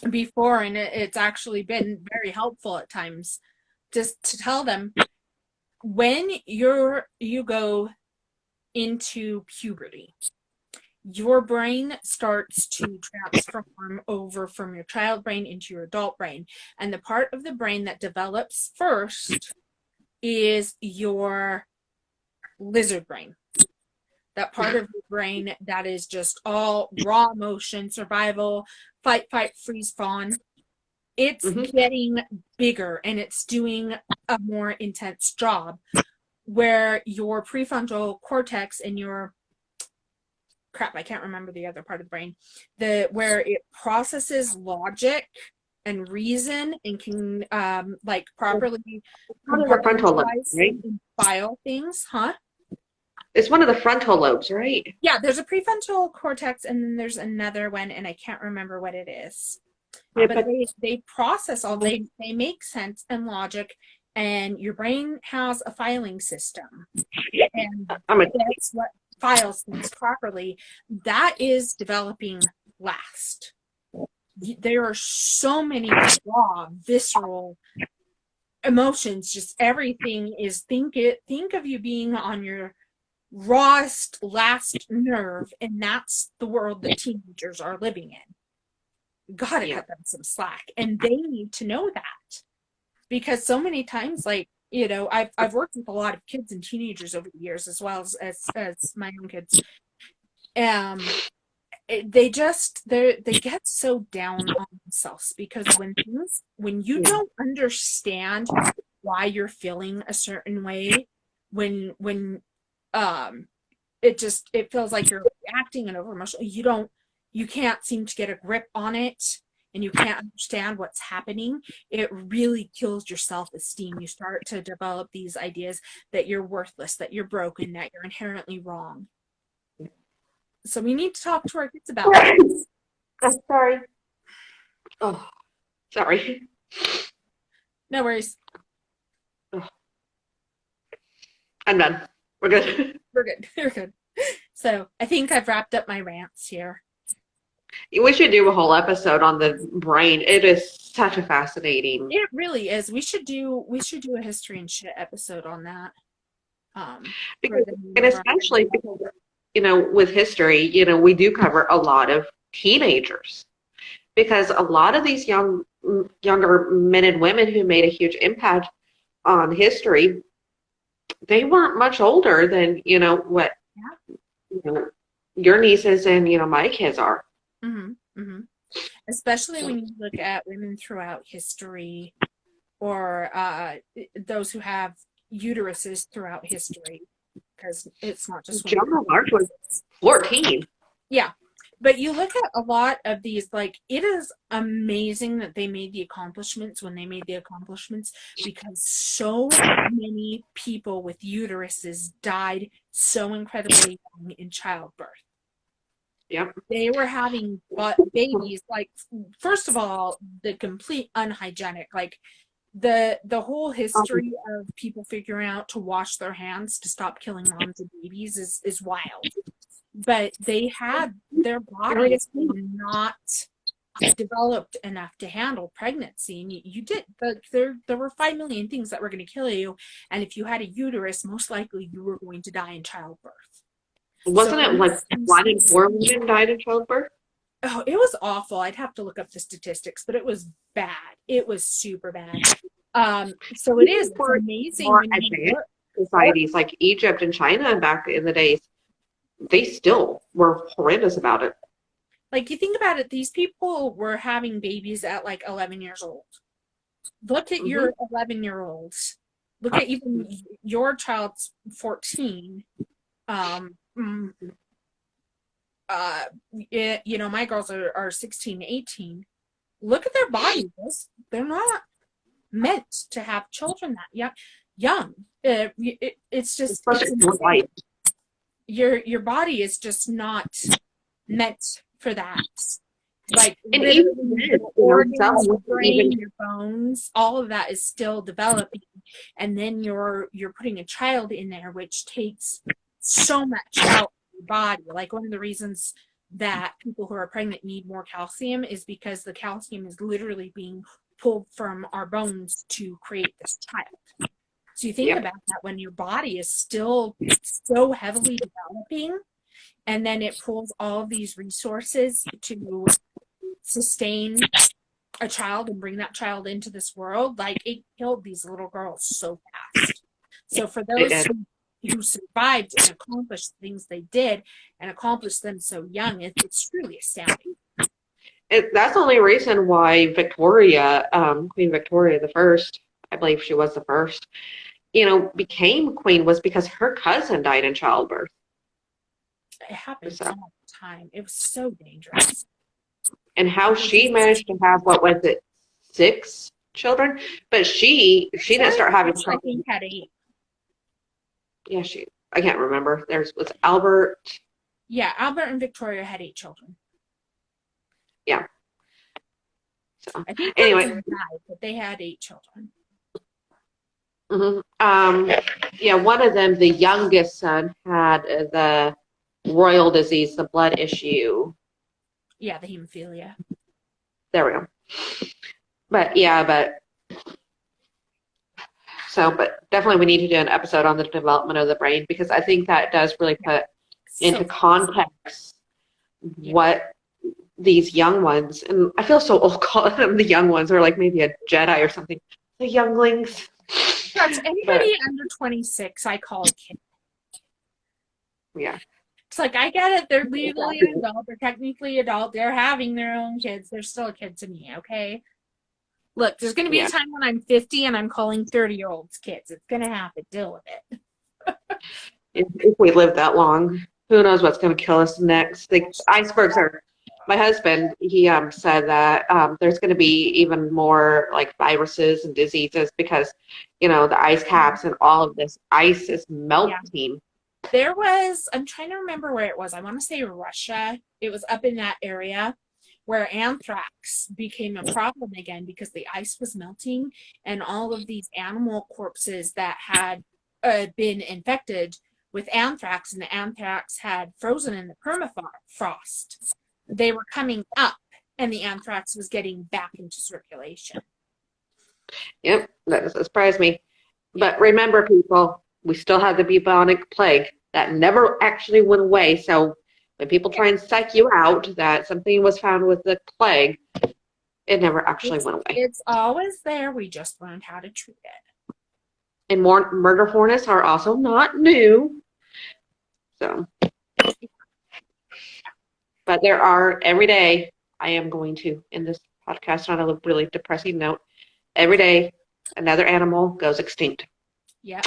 Speaker 2: before, and it's actually been very helpful at times, just to tell them, when you go into puberty, your brain starts to transform over from your child brain into your adult brain, and the part of the brain that develops first is your lizard brain. That part of the brain that is just all raw emotion, survival, fight, freeze, fawn. It's getting bigger, and it's doing a more intense job, where your prefrontal cortex and your I can't remember the other part of the brain, where it processes logic and reason and can properly compartmentalize and file things,
Speaker 3: It's one of the frontal lobes, right?
Speaker 2: Yeah, there's a prefrontal cortex, and then there's another one, and I can't remember what it is.
Speaker 3: Yeah,
Speaker 2: but they process all, they make sense and logic, and your brain has a filing system, and that's what files things properly. That is developing last. There are so many raw, visceral emotions. Just everything is think of you being on your rawest, last nerve, and that's the world that teenagers are living in. Gotta cut them some slack, and they need to know that, because so many times, like, you know, I've worked with a lot of kids and teenagers over the years, as well as my own kids. They get so down on themselves, because when you don't understand why you're feeling a certain way, when it feels like you're reacting and over emotional, you can't seem to get a grip on it, and you can't understand what's happening, it really kills your self-esteem. You start to develop these ideas that you're worthless, that you're broken, that you're inherently wrong. So we need to talk to our kids about this.
Speaker 3: I'm sorry. Oh, sorry.
Speaker 2: No worries.
Speaker 3: Oh. I'm done. We're good.
Speaker 2: We're good. We're good. So I think I've wrapped up my rants here.
Speaker 3: We should do a whole episode on the brain. It is such a fascinating.
Speaker 2: It really is. We should do a history and shit episode on that.
Speaker 3: And especially because, you know, with history, you know, we do cover a lot of teenagers, because a lot of these younger men and women who made a huge impact on history, they weren't much older than, you know, what you know, your nieces and, you know, my kids are.
Speaker 2: Mm-hmm. Mm-hmm. Especially when you look at women throughout history, or those who have uteruses throughout history, because it's not just women.
Speaker 3: John March was 14.
Speaker 2: Yeah. But you look at a lot of these, like, it is amazing that they made the accomplishments when they made the accomplishments, because so many people with uteruses died so incredibly young in childbirth.
Speaker 3: Yep.
Speaker 2: They were having babies, like, first of all, the complete unhygienic, like, the whole history of people figuring out to wash their hands to stop killing moms and babies is wild. But their bodies were not developed enough to handle pregnancy, and there were 5 million things that were going to kill you, and if you had a uterus, most likely you were going to die in childbirth.
Speaker 3: Wasn't it like 1 in 4 women died in childbirth?
Speaker 2: Oh, it was awful. I'd have to look up the statistics, but it was bad. It was super bad. So it is amazing.
Speaker 3: More advanced societies like Egypt and China back in the days, they still were horrendous about it.
Speaker 2: Like, you think about it, these people were having babies at like 11 years old. Look at your 11-year-olds. Look at even your child's 14. You know, my girls are 16, 18. Look at their bodies. They're not meant to have children that young. It's just your body is just not meant for that. Like,
Speaker 3: and even
Speaker 2: your organs, your brain, your bones, all of that is still developing, and then you're putting a child in there, which takes so much out of your body. Like, one of the reasons that people who are pregnant need more calcium is because the calcium is literally being pulled from our bones to create this child. So you think about that, when your body is still so heavily developing, and then it pulls all of these resources to sustain a child and bring that child into this world, like, it killed these little girls so fast. So for those who survived and accomplished the things they did, and accomplished them so young, it's truly astounding.
Speaker 3: That's the only reason why Victoria, Queen Victoria the First, I believe she was the first, you know, became queen, was because her cousin died in childbirth.
Speaker 2: It happened all the time. It was so dangerous.
Speaker 3: And how she managed to have, what was it, 6 children? But she didn't start having children.
Speaker 2: I think had 8.
Speaker 3: Yeah, I can't remember. Was Albert.
Speaker 2: Yeah, Albert and Victoria had 8 children.
Speaker 3: Yeah. So
Speaker 2: I think
Speaker 3: anyway,
Speaker 2: died, but they had 8 children.
Speaker 3: Yeah, one of them, the youngest son, had the royal disease, the blood issue.
Speaker 2: Yeah, the hemophilia.
Speaker 3: There we go. But So, but definitely we need to do an episode on the development of the brain, because I think that does really put into context what these young ones, and I feel so old calling them the young ones, or like maybe a Jedi or something, the younglings.
Speaker 2: That's anybody under 26, I call a kid.
Speaker 3: Yeah.
Speaker 2: It's like, I get it. They're legally an adult. They're technically adult. They're having their own kids. They're still a kid to me, okay? Look, there's going to be a time when I'm 50 and I'm calling 30-year-olds kids. It's going to happen. Deal with it.
Speaker 3: If we live that long, who knows what's going to kill us next. The icebergs are, my husband, he said that there's going to be even more like viruses and diseases because, you know, the ice caps and all of this ice is melting.
Speaker 2: There was, I'm trying to remember where it was. I want to say Russia. It was up in that area where anthrax became a problem again because the ice was melting and all of these animal corpses that had been infected with anthrax, and the anthrax had frozen in the permafrost. They were coming up and the anthrax was getting back into circulation.
Speaker 3: Yep, that doesn't surprise me. But remember, people, we still have the bubonic plague that never actually went away. So when people try and psych you out that something was found with the plague, it never actually went away.
Speaker 2: It's always there. We just learned how to treat it.
Speaker 3: And more murder hornets are also not new. So, but there are, every day, I am going to end this podcast on a really depressing note. Every day, another animal goes extinct.
Speaker 2: Yep.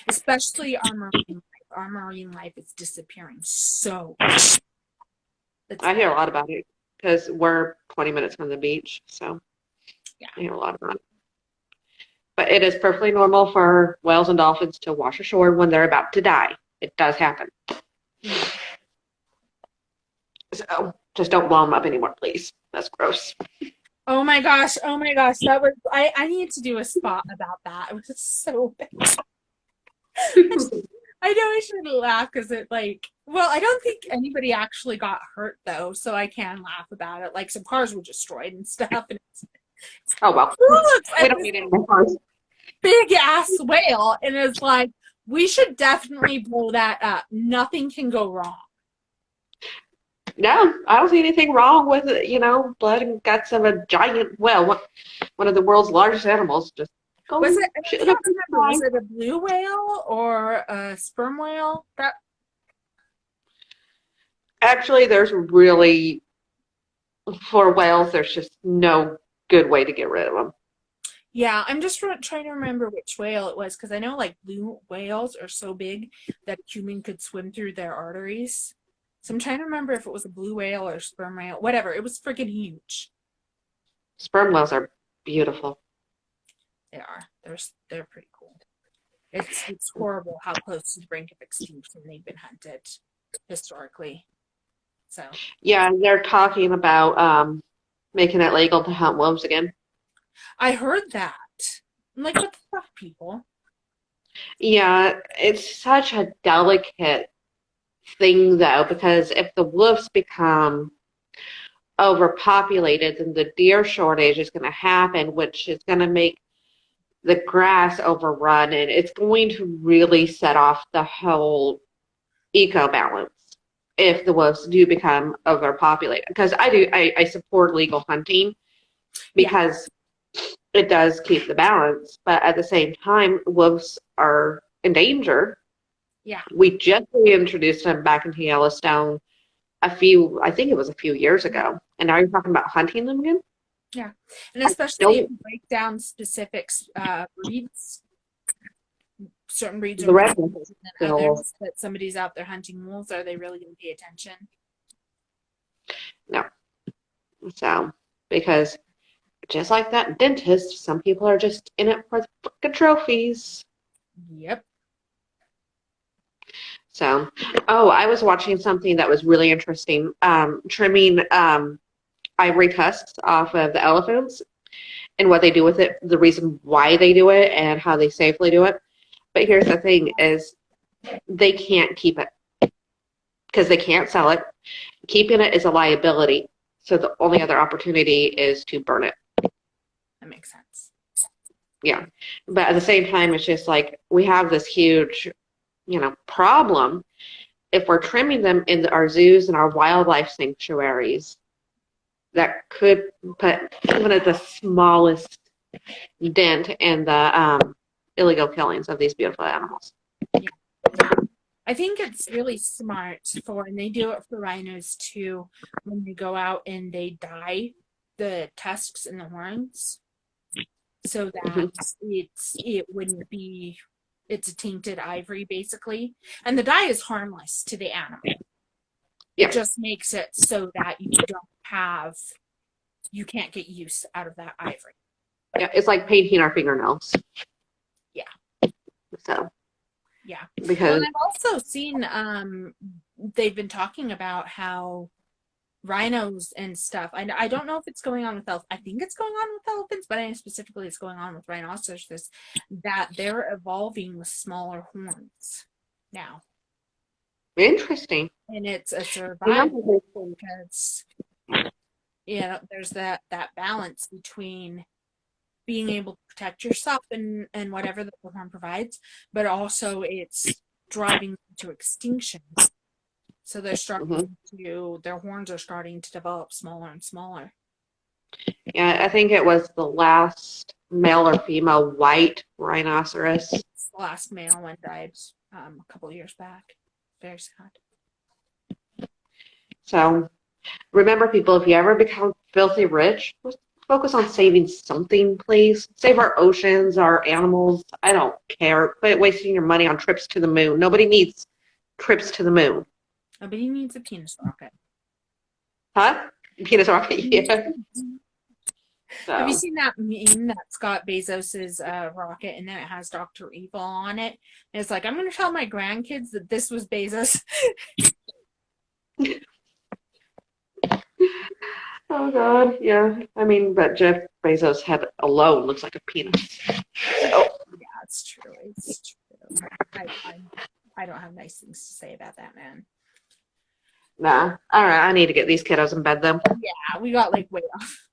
Speaker 2: Especially our marine life. Our marine life is disappearing so much.
Speaker 3: I hear a lot about it because we're 20 minutes from the beach, so I hear a lot about it. But it is perfectly normal for whales and dolphins to wash ashore when they're about to die. It does happen. So just don't blow them up anymore, please. That's gross.
Speaker 2: Oh my gosh. That was, I need to do a spot about that. It was so bad. I know I shouldn't laugh because it I don't think anybody actually got hurt though, so I can laugh about it. Like some cars were destroyed and stuff. And
Speaker 3: oh well. We don't need any more cars.
Speaker 2: Big ass whale, and it's like, we should definitely blow that up. Nothing can go wrong.
Speaker 3: No, I don't see anything wrong with it, blood and guts of a giant whale, one of the world's largest animals. Just go.
Speaker 2: Was it a blue whale or a sperm whale?
Speaker 3: Actually, for whales, there's just no good way to get rid of them.
Speaker 2: Yeah, I'm just trying to remember which whale it was, because I know blue whales are so big that a human could swim through their arteries. So I'm trying to remember if it was a blue whale or a sperm whale. Whatever, it was freaking huge.
Speaker 3: Sperm whales are beautiful.
Speaker 2: They are. They're pretty cool. It's horrible how close to the brink of extinction they've been hunted historically. So
Speaker 3: yeah, they're talking about making it legal to hunt wolves again.
Speaker 2: I heard that. I'm like, what the fuck, people?
Speaker 3: Yeah, it's such a delicate thing, though, because if the wolves become overpopulated, then the deer shortage is going to happen, which is going to make the grass overrun, and it's going to really set off the whole eco balance if the wolves do become overpopulated. Because I support legal hunting because it does keep the balance, but at the same time, wolves are in danger. We just reintroduced them back into Yellowstone I think it was a few years ago. And now you're talking about hunting them again?
Speaker 2: Yeah. And especially if you break down specific breeds, certain breeds are more than others, that somebody's out there hunting wolves, are they really going to pay attention?
Speaker 3: No. So, because just like that dentist, some people are just in it for the fucking trophies.
Speaker 2: Yep.
Speaker 3: So, I was watching something that was really interesting. Trimming ivory tusks off of the elephants and what they do with it, the reason why they do it, and how they safely do it. But here's the thing is they can't keep it because they can't sell it. Keeping it is a liability. So the only other opportunity is to burn it.
Speaker 2: That makes sense.
Speaker 3: Yeah. But at the same time, it's just like we have this huge, problem. If we're trimming them in our zoos and our wildlife sanctuaries, that could put even at the smallest dent in the illegal killings of these beautiful animals.
Speaker 2: Yeah. I think it's really smart and they do it for rhinos too, when they go out and they dye the tusks and the horns, so that it wouldn't be, it's a tainted ivory basically, and the dye is harmless to the animal. It just makes it so that you can't get use out of that ivory.
Speaker 3: Yeah, it's like painting our fingernails.
Speaker 2: Yeah.
Speaker 3: So.
Speaker 2: Yeah.
Speaker 3: Because
Speaker 2: I've also seen they've been talking about how rhinos and stuff. I don't know if it's going on with I think it's going on with elephants, but I know specifically it's going on with rhinoceroses, that they're evolving with smaller horns now.
Speaker 3: Interesting.
Speaker 2: And it's a survival because there's that balance between being able to protect yourself and whatever the horn provides, but also it's driving to extinction. So they're starting their horns are starting to develop smaller and smaller.
Speaker 3: Yeah, I think it was the last male or female white rhinoceros.
Speaker 2: It's the last male one died a couple of years back. Very sad.
Speaker 3: So remember, people, if you ever become filthy rich, focus on saving something, please. Save our oceans, our animals. I don't care. Quit wasting your money on trips to the moon. Nobody needs trips to the moon.
Speaker 2: Nobody needs a penis rocket.
Speaker 3: Huh? Penis rocket, yeah. So.
Speaker 2: Have you seen that meme that Scott Bezos's rocket, and then it has Dr. Evil on it? And it's like, I'm going to tell my grandkids that this was Bezos.
Speaker 3: Oh, God, yeah. I mean, but Jeff Bezos' head alone looks like a penis. So.
Speaker 2: Yeah, it's true. It's true. I don't have nice things to say about that, man.
Speaker 3: Nah. All right, I need to get these kiddos in bed, then.
Speaker 2: Yeah, we got, way off.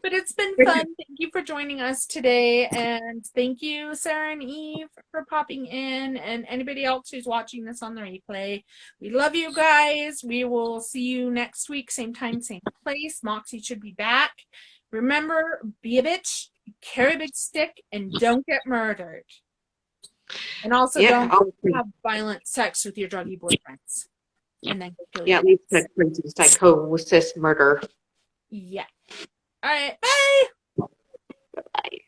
Speaker 2: But it's been fun. Thank you for joining us today. And thank you, Sarah and Eve, for popping in. And anybody else who's watching this on the replay. We love you guys. We will see you next week. Same time, same place. Moxie should be back. Remember, be a bitch, carry a big stick, and don't get murdered. And also don't have violent sex with your druggy boyfriends. And then go kill
Speaker 3: at least psychosis, murder.
Speaker 2: Yeah. All right. Bye.
Speaker 3: Bye.